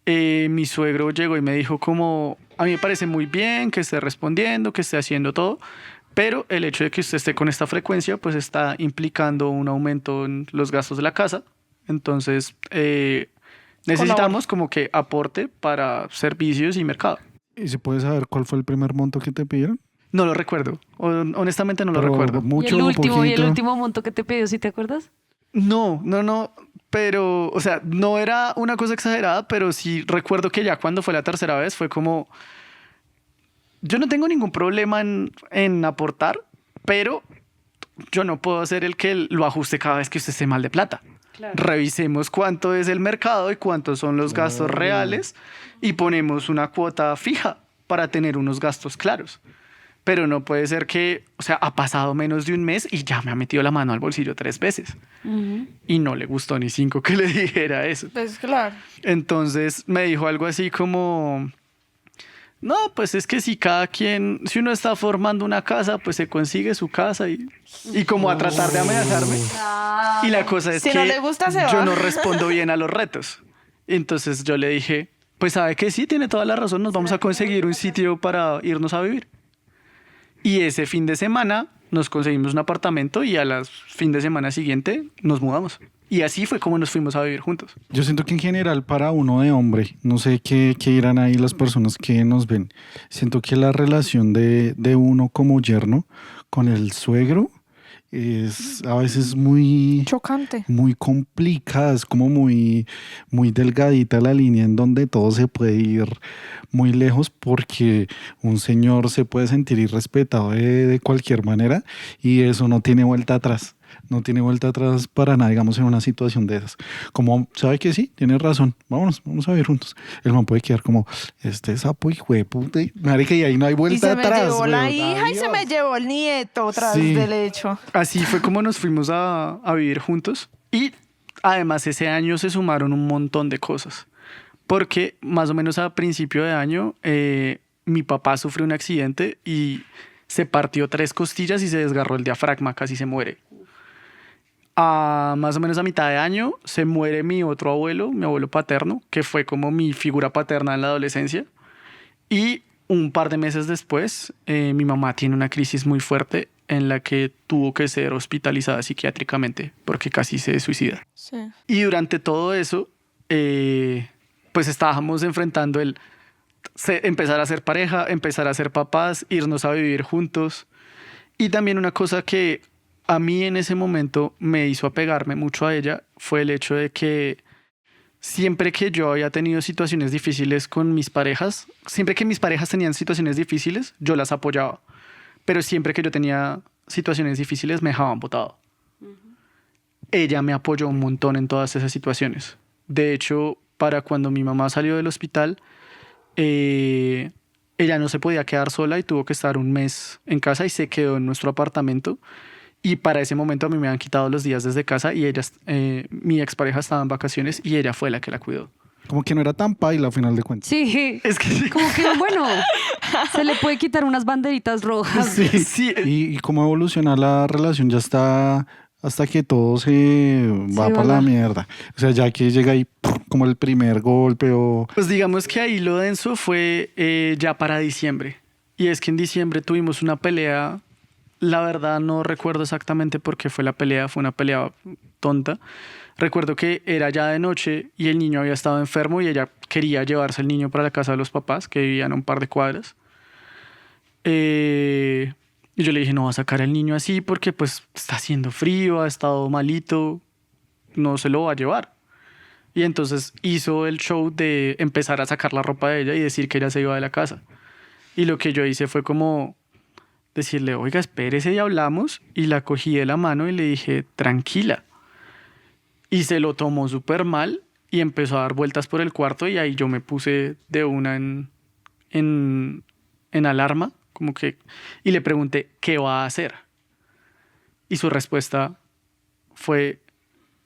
mi suegro llegó y me dijo como, a mí me parece muy bien que esté respondiendo, que esté haciendo todo, pero el hecho de que usted esté con esta frecuencia, pues está implicando un aumento en los gastos de la casa. Entonces, necesitamos como que aporte para servicios y mercado. ¿Y se puede saber cuál fue el primer monto que te pidieron? No lo recuerdo. Honestamente no lo Pero recuerdo. mucho, ¿Y el poquito. último monto que te pidió, ¿sí te acuerdas? No. Pero, o sea, no era una cosa exagerada, pero sí recuerdo que ya cuando fue la tercera vez fue como... Yo no tengo ningún problema en aportar, pero yo no puedo ser el que lo ajuste cada vez que usted esté mal de plata. Claro. Revisemos cuánto es el mercado y cuántos son los gastos reales y ponemos una cuota fija para tener unos gastos claros. Pero no puede ser que, o sea, ha pasado menos de un mes y ya me ha metido la mano al bolsillo 3 veces. Y no le gustó ni 5 que le dijera eso. Pues claro. Entonces me dijo algo así como... No, pues es que si cada quien, si uno está formando una casa, pues se consigue su casa y como a tratar de amenazarme. Y la cosa es Si que no le gusta, se yo va. no respondo bien a los retos. Entonces yo le dije, pues sabe que sí, tiene toda la razón, nos vamos a conseguir un sitio para irnos a vivir. Y ese fin de semana nos conseguimos un apartamento y a las fin de semana siguiente nos mudamos. Y así fue como nos fuimos a vivir juntos. Yo siento que en general para uno de hombre, no sé qué irán ahí las personas que nos ven, siento que la relación de uno como yerno con el suegro es a veces muy Chocante. complicada, es como muy delgadita la línea en donde todo se puede ir muy lejos porque un señor se puede sentir irrespetado de cualquier manera y eso no tiene vuelta atrás. No tiene vuelta atrás para nada, digamos, en una situación de esas. Como, ¿sabe que sí? Tienes razón. Vamos a vivir juntos. El man puede quedar como, este sapo hijo de puta. Marica, y ahí no hay Y vuelta se me atrás. llevó la weón. hija y se me llevó el nieto tras Sí. del hecho. Así fue como nos fuimos a vivir juntos. Y además ese año se sumaron un montón de cosas. Porque más o menos a principio de año mi papá sufrió un accidente y se partió 3 costillas y se desgarró el diafragma, casi se muere. Más o menos a mitad de año se muere mi otro abuelo, mi abuelo paterno, que fue como mi figura paterna en la adolescencia. Y un par de meses después, mi mamá tiene una crisis muy fuerte en la que tuvo que ser hospitalizada psiquiátricamente porque casi se suicida. Sí. Y durante todo eso, pues estábamos enfrentando el empezar a ser pareja, empezar a ser papás, irnos a vivir juntos. Y también una cosa que a mí en ese momento me hizo apegarme mucho a ella fue el hecho de que siempre que yo había tenido situaciones difíciles con mis parejas, siempre que mis parejas tenían situaciones difíciles, yo las apoyaba. Pero siempre que yo tenía situaciones difíciles, me dejaban botado. Ella me apoyó un montón en todas esas situaciones. De hecho, para cuando mi mamá salió del hospital, ella no se podía quedar sola y tuvo que estar un mes en casa y se quedó en nuestro apartamento. Y para ese momento a mí me han quitado los días desde casa y mi expareja estaba en vacaciones y ella fue la que la cuidó. Como que no era tan paila a final de cuentas. Sí. Es que sí. Como que, bueno, se le puede quitar unas banderitas rojas. Sí. ¿Y cómo evoluciona la relación? ¿Ya está hasta que todo se va para la mierda. O sea, ya que llega ahí como el primer golpe o... Pues digamos que ahí lo denso fue ya para diciembre. Y es que en diciembre tuvimos una pelea. La verdad no recuerdo exactamente por qué fue la pelea. Fue una pelea tonta. Recuerdo que era ya de noche y el niño había estado enfermo y ella quería llevarse al niño para la casa de los papás, que vivían a un par de cuadras. Y yo le dije, no va a sacar al niño así porque pues está haciendo frío, ha estado malito, no se lo va a llevar. Y entonces hizo el show de empezar a sacar la ropa de ella y decir que ella se iba de la casa. Y lo que yo hice fue como decirle, oiga, espérese y hablamos. Y la cogí de la mano y le dije, tranquila. Y se lo tomó súper mal y empezó a dar vueltas por el cuarto y ahí yo me puse de una en alarma, como que, y le pregunté, ¿qué va a hacer? Y su respuesta fue,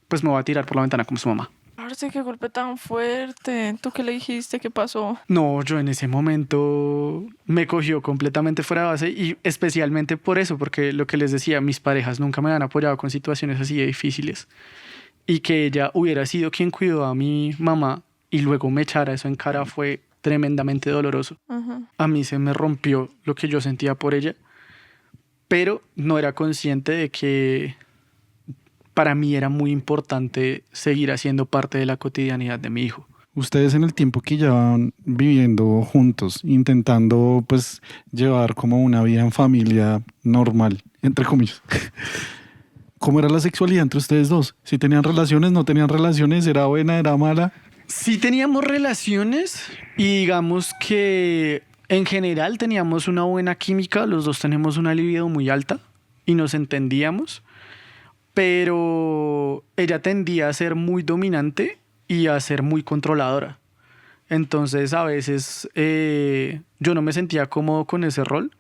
pues me va a tirar por la ventana como su mamá. Parce, qué golpe tan fuerte. ¿Tú qué le dijiste? ¿Qué pasó? No, yo en ese momento me cogió completamente fuera de base y especialmente por eso, porque lo que les decía, mis parejas nunca me han apoyado con situaciones así de difíciles y que ella hubiera sido quien cuidó a mi mamá y luego me echara eso en cara fue tremendamente doloroso. Ujú. A mí se me rompió lo que yo sentía por ella, pero no era consciente de que para mí era muy importante seguir haciendo parte de la cotidianidad de mi hijo. Ustedes en el tiempo que llevan viviendo juntos, intentando pues llevar como una vida en familia normal, entre comillas. ¿Cómo era la sexualidad entre ustedes dos? ¿Si tenían relaciones, no tenían relaciones? ¿Era buena, era mala? Sí teníamos relaciones y digamos que en general teníamos una buena química, los dos tenemos una libido muy alta y nos entendíamos, pero ella tendía a ser muy dominante y a ser muy controladora. Entonces a veces yo no me sentía cómodo con ese rol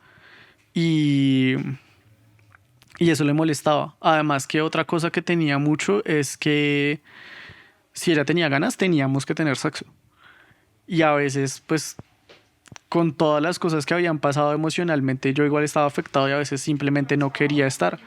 y eso le molestaba. Además que otra cosa que tenía mucho es que si ella tenía ganas teníamos que tener sexo. Y a veces pues con todas las cosas que habían pasado emocionalmente yo igual estaba afectado y a veces simplemente no quería estar.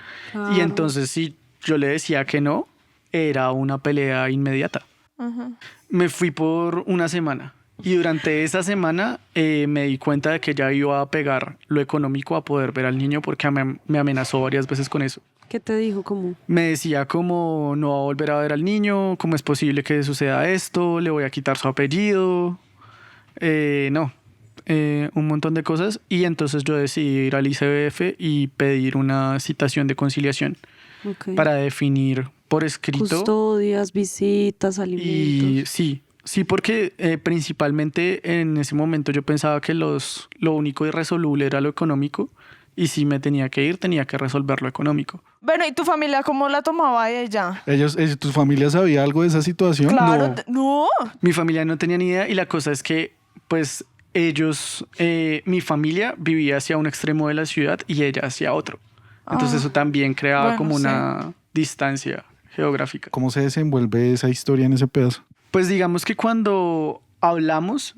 Y entonces si yo le decía que no, era una pelea inmediata. Ujú. Me fui por una semana y durante esa semana me di cuenta de que ya iba a pegar lo económico a poder ver al niño porque me amenazó varias veces con eso. ¿Qué te dijo? ¿Cómo? Me decía como no va a volver a ver al niño, cómo es posible que suceda esto, le voy a quitar su apellido, un montón de cosas. Y entonces yo decidí ir al ICBF y pedir una citación de conciliación Ok. para definir por escrito. Custodias, visitas, alimentos. Y sí, porque principalmente en ese momento yo pensaba que lo único irresoluble era lo económico y si me tenía que ir tenía que resolver lo económico. Bueno, ¿y tu familia cómo la tomaba ella? ¿Tu familia sabía algo de esa situación? Claro, No. no. Mi familia no tenía ni idea y la cosa es que pues ellos, mi familia vivía hacia un extremo de la ciudad y ella hacia otro. Entonces eso también creaba bueno, como sí. una distancia geográfica. ¿Cómo se desenvuelve esa historia en ese pedazo? Pues digamos que cuando hablamos,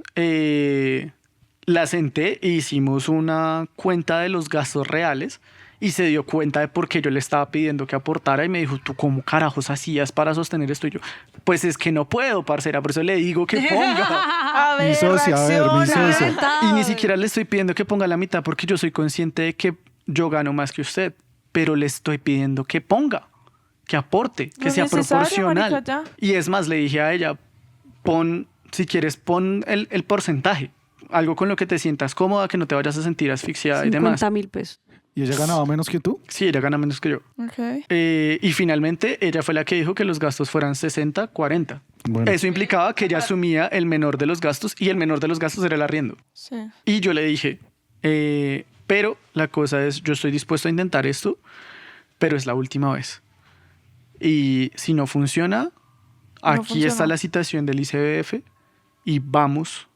la senté e hicimos una cuenta de los gastos reales y se dio cuenta de por qué yo le estaba pidiendo que aportara y me dijo, ¿tú cómo carajos hacías para sostener esto? Y yo, pues es que no puedo, parcera, por eso le digo que ponga. A ver, Mi socia, a ver, mi reacciona. socia. Y ni siquiera le estoy pidiendo que ponga la mitad porque yo soy consciente de que yo gano más que usted, pero le estoy pidiendo que ponga, que aporte, que No sea es necesario, proporcional. marica, ya. Y es más, le dije a ella, si quieres, pon el porcentaje, algo con lo que te sientas cómoda, que no te vayas a sentir asfixiada y demás. 50.000 pesos. ¿Y ella ganaba menos que tú? Sí, ella gana menos que yo. Ok. Y finalmente ella fue la que dijo que los gastos fueran 60-40. Bueno. Eso implicaba que ella asumía el menor de los gastos y el menor de los gastos era el arriendo. Sí. Y yo le dije, pero la cosa es, yo estoy dispuesto a intentar esto, pero es la última vez. Y si no funciona, aquí está funciona. la citación del ICBF y vamos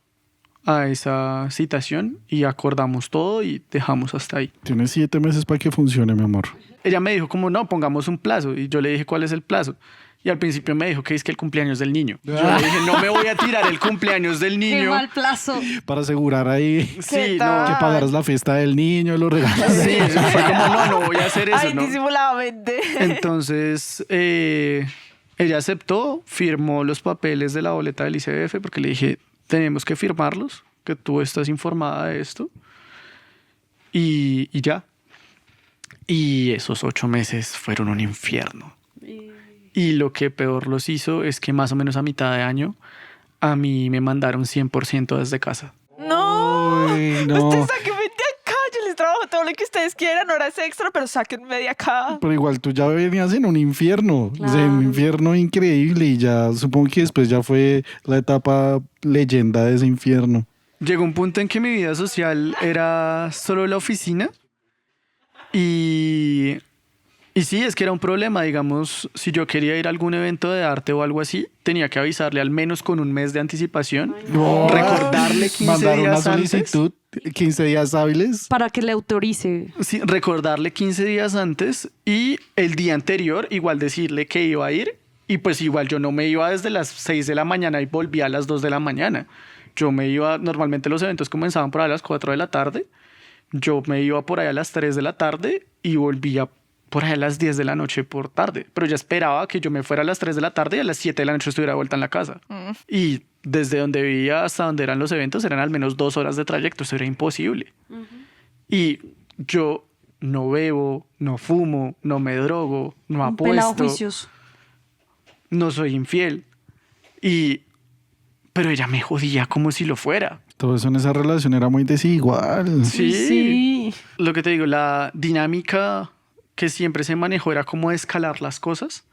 a esa citación y acordamos todo y dejamos hasta ahí. Tienes 7 meses para que funcione, mi amor. Ella me dijo como no, pongamos un plazo y yo le dije cuál es el plazo Y al principio me dijo que es que el cumpleaños del niño. Yo le dije, no me voy a tirar el cumpleaños del Qué niño. mal plazo. Para asegurar ahí Sí, tal? no. que pagaras la fiesta del niño, los regalos. Sí, eso fue como, no voy a hacer eso, Ay, ¿no? disimuladamente. Entonces, ella aceptó, firmó los papeles de la boleta del ICBF porque le dije, tenemos que firmarlos, que tú estás informada de esto. Y ya. Y esos 8 meses fueron un infierno. Y lo que peor los hizo es que más o menos a mitad de año a mí me mandaron 100% desde casa. No. Uy, no. Ustedes sáquenme de acá. Yo les trabajo todo lo que ustedes quieran, horas extra, pero sáquenme de acá. Pero igual tú ya venías en un infierno, o sea, un Claro. infierno increíble y ya supongo que después ya fue la etapa leyenda de ese infierno. Llegó un punto en que mi vida social era solo la oficina y sí, es que era un problema, digamos, si yo quería ir a algún evento de arte o algo así, tenía que avisarle al menos con un mes de anticipación, recordarle 15 Mandar una días antes. solicitud, 15 días hábiles. Para que le autorice. Sí, recordarle 15 días antes y el día anterior igual decirle que iba a ir y pues igual yo no me iba desde las 6 de la mañana y volvía a las 2 de la mañana. Yo me iba, normalmente los eventos comenzaban por ahí a las 4 de la tarde, yo me iba por ahí a las 3 de la tarde y volvía por ahí a las 10 de la noche por tarde, pero ya esperaba que yo me fuera a las 3 de la tarde y a las 7 de la noche estuviera de vuelta en la casa. Y desde donde vivía hasta donde eran los eventos eran al menos 2 horas de trayecto, eso era imposible. Y yo no bebo, no fumo, no me drogo, no Un pelado apuesto, juicios. no soy infiel. Pero ella me jodía como si lo fuera. Todo eso en esa relación era muy desigual. Sí. Sí. Lo que te digo, la dinámica que siempre se manejó era como escalar las cosas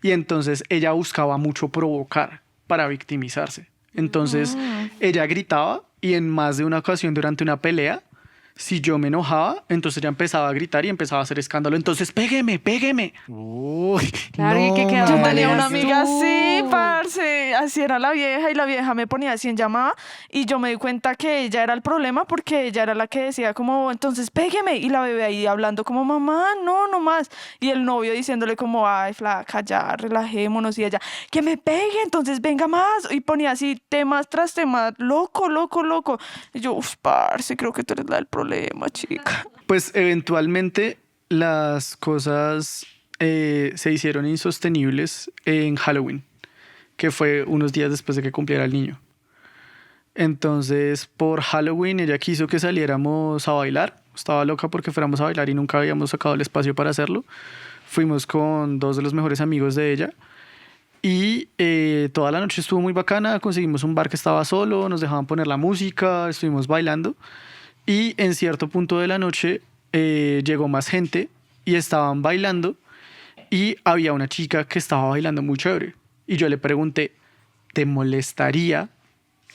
y entonces ella buscaba mucho provocar para victimizarse. Entonces ella gritaba y en más de una ocasión durante una pelea, si yo me enojaba, entonces ella empezaba a gritar y empezaba a hacer escándalo. Entonces, pégueme, pégueme. Uy, Claro, y que quedaba Yo mal tenía eras una amiga tú. así, parce, así era la vieja y la vieja me ponía así en llamada y yo me di cuenta que ella era el problema porque ella era la que decía como, entonces pégueme y la bebé ahí hablando como, mamá, no más y el novio diciéndole como, ay, flaca, ya, relajémonos y ella, que me pegue, entonces venga más y ponía así temas tras temas, loco y yo, parce, creo que tú eres la del problema, chica. Pues eventualmente las cosas se hicieron insostenibles en Halloween, que fue unos días después de que cumpliera el niño. Entonces, por Halloween ella quiso que saliéramos a bailar. Estaba loca porque fuéramos a bailar y nunca habíamos sacado el espacio para hacerlo. Fuimos con 2 de los mejores amigos de ella y toda la noche estuvo muy bacana. Conseguimos un bar que estaba solo, nos dejaban poner la música, estuvimos bailando. Y en cierto punto de la noche llegó más gente y estaban bailando y había una chica que estaba bailando muy chévere. Y yo le pregunté, ¿te molestaría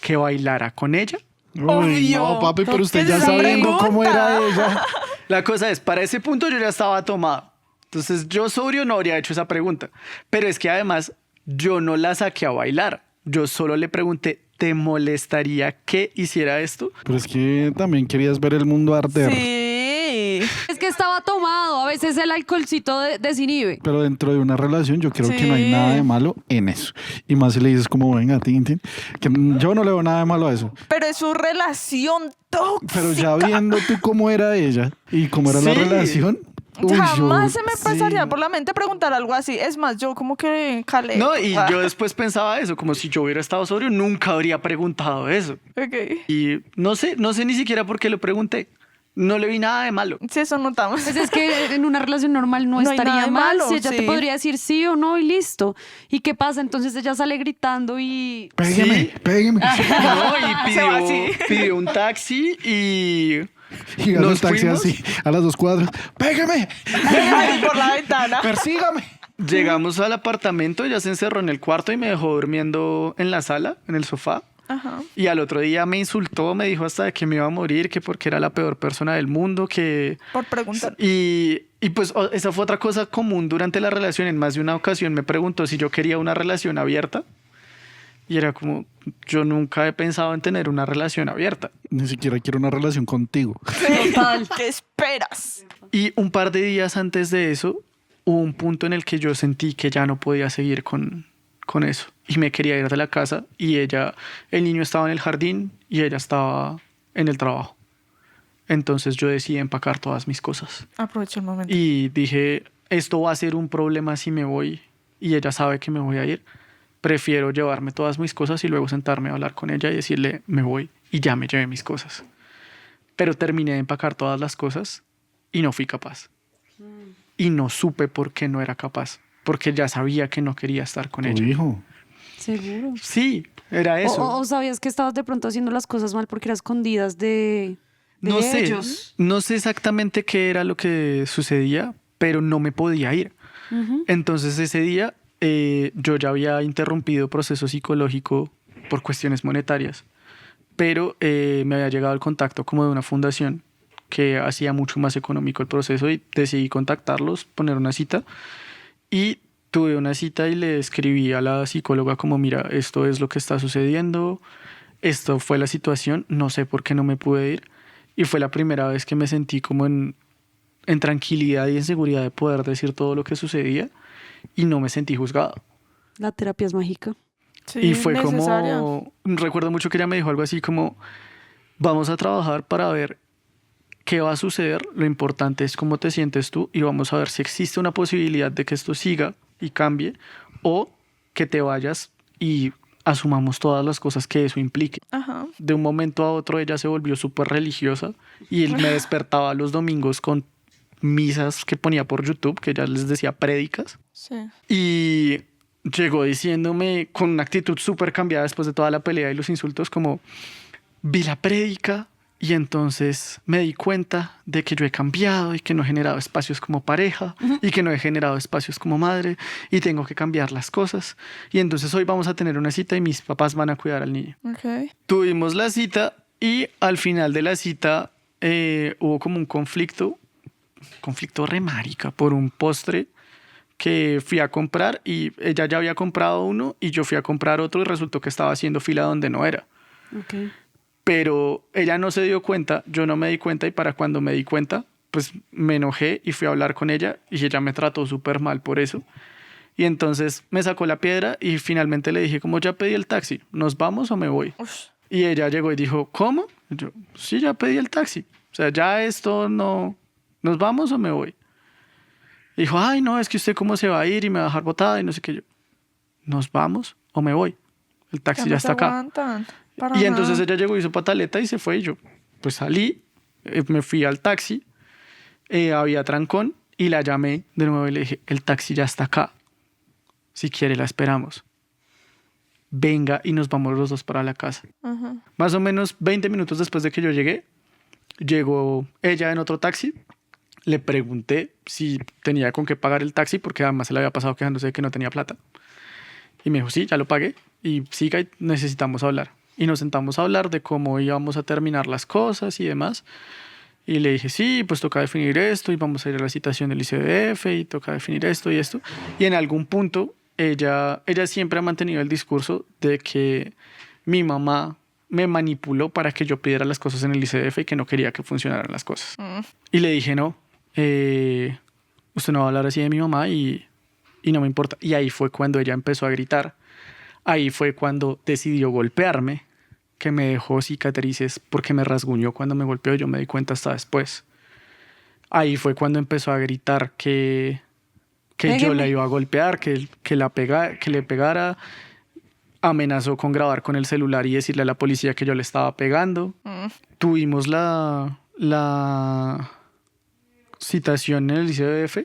que bailara con ella? uy, Obvio. no, papi, pero usted ¿Qué ya es esa sabiendo cómo pregunta? era ella. La cosa es, para ese punto yo ya estaba tomado. Entonces yo sobrio no habría hecho esa pregunta. Pero es que además yo no la saqué a bailar. Yo solo le pregunté, ¿te molestaría que hiciera esto? Pero es que también querías ver el mundo arder. Sí. Es que estaba tomado. A veces el alcoholcito desinhibe. Pero dentro de una relación yo creo que no hay Sí. nada de malo en eso. Y más si le dices como, venga, Tintín, que yo no le veo nada de malo a eso. Pero es su relación tóxica. Pero ya viendo tú cómo era ella y cómo era la Sí. relación, uy, Jamás yo- se me sí. pasaría por la mente preguntar algo así. Es más, yo como que calé. No, y yo después pensaba eso, como si yo hubiera estado sobrio, nunca habría preguntado eso. Ok. Y no sé ni siquiera por qué lo pregunté. No le vi nada de malo. Sí, eso notamos. Pues es que en una relación normal no, No hay estaría nada de mal. malo, Si ella te sí. podría decir sí o no y listo. ¿Y qué pasa? Entonces ella sale gritando y... Pégueme, Sí. pégueme. No, y Se va así. pidió un taxi y Y gana el nos taxi fuimos. así, a las 2 cuadras. ¡Pégueme! Ay, por la ventana. ¡Persígame! Llegamos al apartamento, ella se encerró en el cuarto y me dejó durmiendo en la sala, en el sofá. Ajá. Y al otro día me insultó, me dijo hasta de que me iba a morir, que porque era la peor persona del mundo, que... Por preguntar. Y pues esa fue otra cosa común durante la relación. En más de una ocasión me preguntó si yo quería una relación abierta. Y era como, yo nunca he pensado en tener una relación abierta. Ni siquiera quiero una relación contigo. Total. ¿Qué esperas? Y un par de días antes de eso, hubo un punto en el que yo sentí que ya no podía seguir con eso y me quería ir de la casa y el niño estaba en el jardín y ella estaba en el trabajo. Entonces yo decidí empacar todas mis cosas Aprovecho el momento. y dije, esto va a ser un problema si me voy y ella sabe que me voy a ir. Prefiero llevarme todas mis cosas y luego sentarme a hablar con ella y decirle, me voy, y ya me llevé mis cosas. Pero terminé de empacar todas las cosas y no fui capaz. Y no supe por qué no era capaz, porque ya sabía que no quería estar con Tu ella. hijo. Seguro. Sí, era eso. O sabías que estabas de pronto haciendo las cosas mal porque eras escondidas de no sé, ellos. no sé exactamente qué era lo que sucedía, pero no me podía ir. Ujú. Entonces ese día yo ya había interrumpido proceso psicológico por cuestiones monetarias, pero me había llegado el contacto como de una fundación que hacía mucho más económico el proceso y decidí contactarlos, poner una cita y tuve una cita y le escribí a la psicóloga como, mira, esto es lo que está sucediendo, esto fue la situación, no sé por qué no me pude ir y fue la primera vez que me sentí como en tranquilidad y en seguridad de poder decir todo lo que sucedía y no me sentí juzgado. La terapia es mágica. Sí, Y fue necesaria. como, recuerdo mucho que ella me dijo algo así como, vamos a trabajar para ver qué va a suceder, lo importante es cómo te sientes tú y vamos a ver si existe una posibilidad de que esto siga y cambie o que te vayas y asumamos todas las cosas que eso implique. Ajá. De un momento a otro ella se volvió súper religiosa y él me despertaba los domingos con misas que ponía por YouTube, que ya les decía prédicas. Sí. Y llegó diciéndome con una actitud súper cambiada después de toda la pelea y los insultos como, vi la prédica y entonces me di cuenta de que yo he cambiado y que no he generado espacios como pareja y que no he generado espacios como madre y tengo que cambiar las cosas. Y entonces hoy vamos a tener una cita y mis papás van a cuidar al niño. Ok. Tuvimos la cita y al final de la cita hubo como un conflicto re marica por un postre que fui a comprar y ella ya había comprado uno y yo fui a comprar otro y resultó que estaba haciendo fila donde no era. Ok. Pero ella no se dio cuenta, yo no me di cuenta y para cuando me di cuenta, pues me enojé y fui a hablar con ella y ella me trató súper mal por eso. Y entonces me sacó la piedra y finalmente le dije como ya pedí el taxi, ¿nos vamos o me voy? Ush. Y ella llegó y dijo, ¿cómo? Y yo, sí, ya pedí el taxi. O sea, ya esto no, ¿nos vamos o me voy? Y dijo, ay, no, es que usted cómo se va a ir y me va a dejar botada y no sé qué. Yo, ¿nos vamos o me voy? El taxi ya no está se acá. aguantan, para Y entonces nada. ella llegó, hizo pataleta y se fue. Y yo, pues salí, me fui al taxi, había trancón y la llamé de nuevo y le dije, el taxi ya está acá. Si quiere, la esperamos. Venga y nos vamos los dos para la casa. Ajá. Más o menos 20 minutos después de que yo llegué, llegó ella en otro taxi. Le pregunté si tenía con qué pagar el taxi, porque además se le había pasado quejándose de que no tenía plata. Y me dijo, sí, ya lo pagué. Y siga, y necesitamos hablar. Y nos sentamos a hablar de cómo íbamos a terminar las cosas y demás. Y le dije, sí, pues toca definir esto y vamos a ir a la citación del ICBF y toca definir esto y esto. Y en algún punto ella siempre ha mantenido el discurso de que mi mamá me manipuló para que yo pidiera las cosas en el ICBF y que no quería que funcionaran las cosas. Y le dije, no, usted no va a hablar así de mi mamá y no me importa. Y ahí fue cuando ella empezó a gritar. Ahí fue cuando decidió golpearme, que me dejó cicatrices porque me rasguñó cuando me golpeó. Yo me di cuenta hasta después. Ahí fue cuando empezó a gritar que yo Pégueme. la iba a golpear, que le pegara. Amenazó con grabar con el celular y decirle a la policía que yo le estaba pegando. Tuvimos la citación en el ICBF,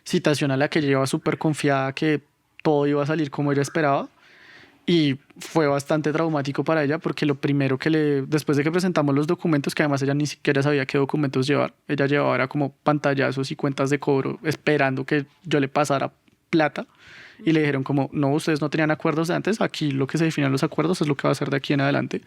citación a la que ella iba súper confiada que todo iba a salir como ella esperaba. Y fue bastante traumático para ella porque lo primero después de que presentamos los documentos, que además ella ni siquiera sabía qué documentos llevar, ella llevaba era como pantallazos y cuentas de cobro esperando que yo le pasara plata. Y le dijeron como, no, ustedes no tenían acuerdos de antes, aquí lo que se definan los acuerdos es lo que va a hacer de aquí en adelante.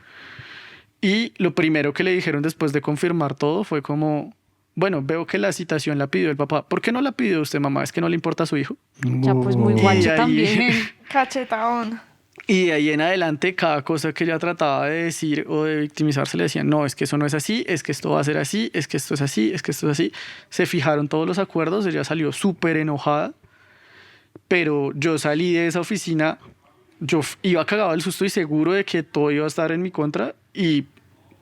Y lo primero que le dijeron después de confirmar todo fue como, bueno, veo que la citación la pidió el papá. ¿Por qué no la pidió usted, mamá? ¿Es que no le importa a su hijo? Ya pues muy Y guacho ahí- también. Cachetadón. Y de ahí en adelante, cada cosa que ella trataba de decir o de victimizarse, le decían, no, es que eso no es así, es que esto va a ser así, es que esto es así, es que esto es así. Se fijaron todos los acuerdos, ella salió súper enojada, pero yo salí de esa oficina, iba cagado del susto y seguro de que todo iba a estar en mi contra y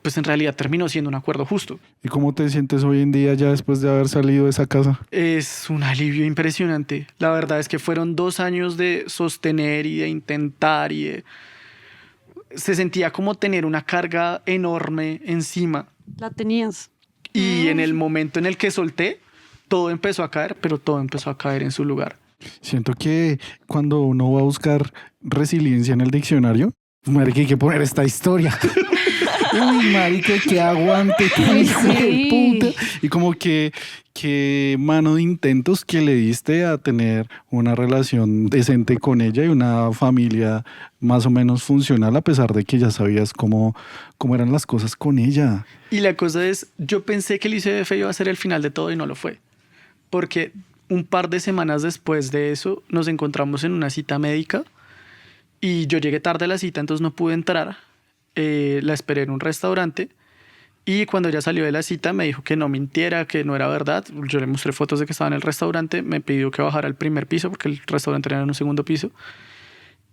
pues en realidad terminó siendo un acuerdo justo. ¿Y cómo te sientes hoy en día ya después de haber salido de esa casa? Es un alivio impresionante. La verdad es que fueron 2 años de sostener y de intentar se sentía como tener una carga enorme encima. La tenías. Y en el momento en el que solté, todo empezó a caer, pero todo empezó a caer en su lugar. Siento que cuando uno va a buscar resiliencia en el diccionario, marica, hay que poner esta historia. Uy, marica, que aguante, que hijo de puta. Y como que mano de intentos que le diste a tener una relación decente con ella y una familia más o menos funcional, a pesar de que ya sabías cómo eran las cosas con ella. Y la cosa es, yo pensé que el ICBF iba a ser el final de todo y no lo fue. Porque un par de semanas después de eso nos encontramos en una cita médica y yo llegué tarde a la cita, entonces no pude entrar. La esperé en un restaurante y cuando ella salió de la cita me dijo que no mintiera, que no era verdad. Yo le mostré fotos de que estaba en el restaurante, me pidió que bajara al primer piso porque el restaurante era en un segundo piso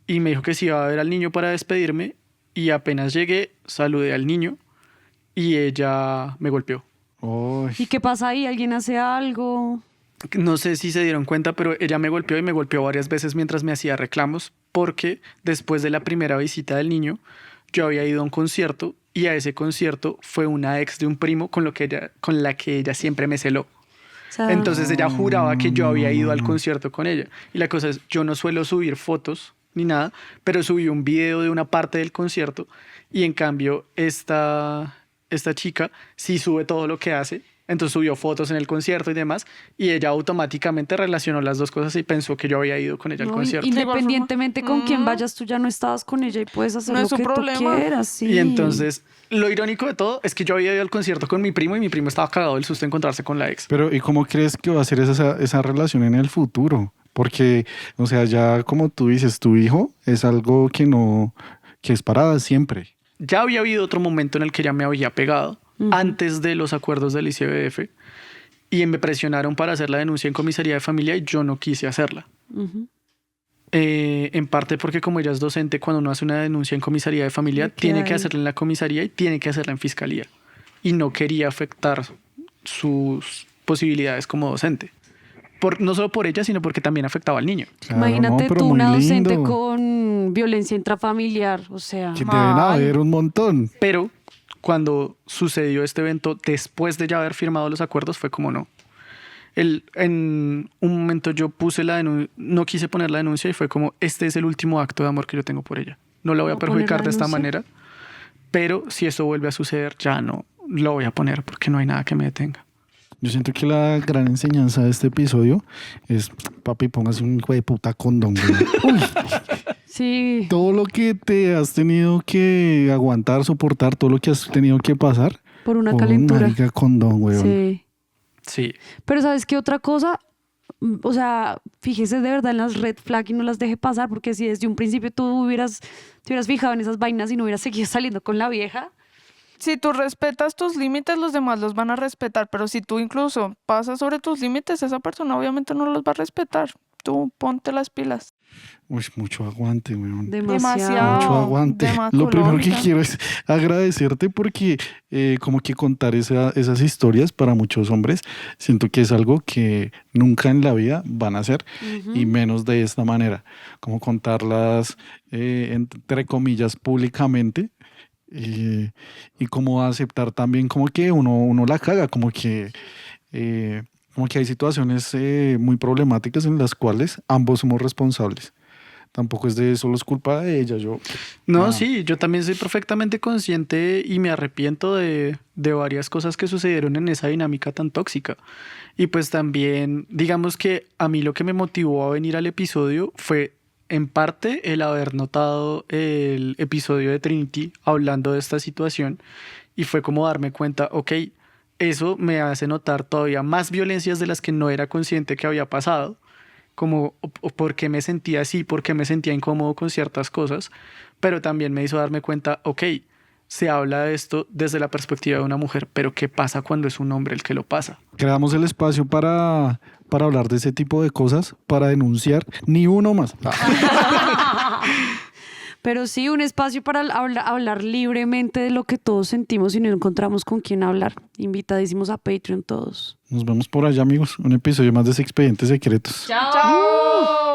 y me dijo que sí iba a ver al niño para despedirme y apenas llegué saludé al niño y ella me golpeó. Uy. ¿Y qué pasa ahí? ¿Alguien hace algo? No sé si se dieron cuenta, pero ella me golpeó y me golpeó varias veces mientras me hacía reclamos porque después de la primera visita del niño yo había ido a un concierto y a ese concierto fue una ex de un primo con la que ella siempre me celó. O sea, Entonces ella juraba que yo había ido al concierto con ella. Y la cosa es, yo no suelo subir fotos ni nada, pero subí un video de una parte del concierto y en cambio esta chica sí sube todo lo que hace. Entonces subió fotos en el concierto y demás y ella automáticamente relacionó las dos cosas y pensó que yo había ido con ella al no, concierto. independientemente con quién vayas, tú ya no estabas con ella y puedes hacer No lo es su que problema. tú quieras. Sí. Y entonces, lo irónico de todo es que yo había ido al concierto con mi primo y mi primo estaba cagado del susto de encontrarse con la ex. Pero, ¿y cómo crees que va a ser esa relación en el futuro? Porque, o sea, ya como tú dices, tu hijo es algo que es parada siempre. Ya había habido otro momento en el que ya me había pegado, antes de los acuerdos del ICBF, y me presionaron para hacer la denuncia en comisaría de familia y yo no quise hacerla. Ujú. En parte porque como ella es docente, cuando uno hace una denuncia en comisaría de familia, Me queda tiene que ahí. hacerla en la comisaría y tiene que hacerla en fiscalía. Y no quería afectar sus posibilidades como docente. No solo por ella, sino porque también afectaba al niño. Claro, Imagínate no, pero tú, muy una docente lindo. con violencia intrafamiliar, o sea, Que deben haber un montón. Pero cuando sucedió este evento, después de ya haber firmado los acuerdos, fue como no. En un momento yo puse no quise poner la denuncia y fue como, este es el último acto de amor que yo tengo por ella. No la voy a ¿No poner perjudicar la de esta denuncia? manera, pero si eso vuelve a suceder, ya no lo voy a poner porque no hay nada que me detenga. Yo siento que la gran enseñanza de este episodio es, papi, póngase un hijo de puta condón, güey. Uy, sí, todo lo que te has tenido que aguantar, soportar, todo lo que has tenido que pasar. por una por un calentura. marica condón, güey. Sí. Sí, Pero ¿sabes qué otra cosa? O sea, fíjese de verdad en las red flag y no las deje pasar, porque si desde un principio tú te hubieras fijado en esas vainas y no hubieras seguido saliendo con la vieja, Si tú respetas tus límites, los demás los van a respetar, pero si tú incluso pasas sobre tus límites, esa persona obviamente no los va a respetar. Tú ponte las pilas. Uy, mucho aguante, güey. Demasiado. Mucho aguante. Lo primero que quiero es agradecerte porque como que contar esas historias para muchos hombres, siento que es algo que nunca en la vida van a hacer y menos de esta manera, como contarlas entre comillas públicamente y como aceptar también como que uno la caga, como que hay situaciones muy problemáticas en las cuales ambos somos responsables. Tampoco es de solo es culpa de ella. no, sí, yo también soy perfectamente consciente y me arrepiento de varias cosas que sucedieron en esa dinámica tan tóxica. Y pues también, digamos que a mí lo que me motivó a venir al episodio fue en parte el haber notado el episodio de Trinity hablando de esta situación y fue como darme cuenta, ok, eso me hace notar todavía más violencias de las que no era consciente que había pasado, como o por qué me sentía así, por qué me sentía incómodo con ciertas cosas, pero también me hizo darme cuenta, ok, se habla de esto desde la perspectiva de una mujer, pero ¿qué pasa cuando es un hombre el que lo pasa? Creamos el espacio para hablar de ese tipo de cosas, para denunciar, ni uno más. Pero sí, un espacio para hablar libremente de lo que todos sentimos y no encontramos con quién hablar. Invitadísimos a Patreon todos. Nos vemos por allá, amigos. Un episodio más de Expedientes Secretos. ¡Chao!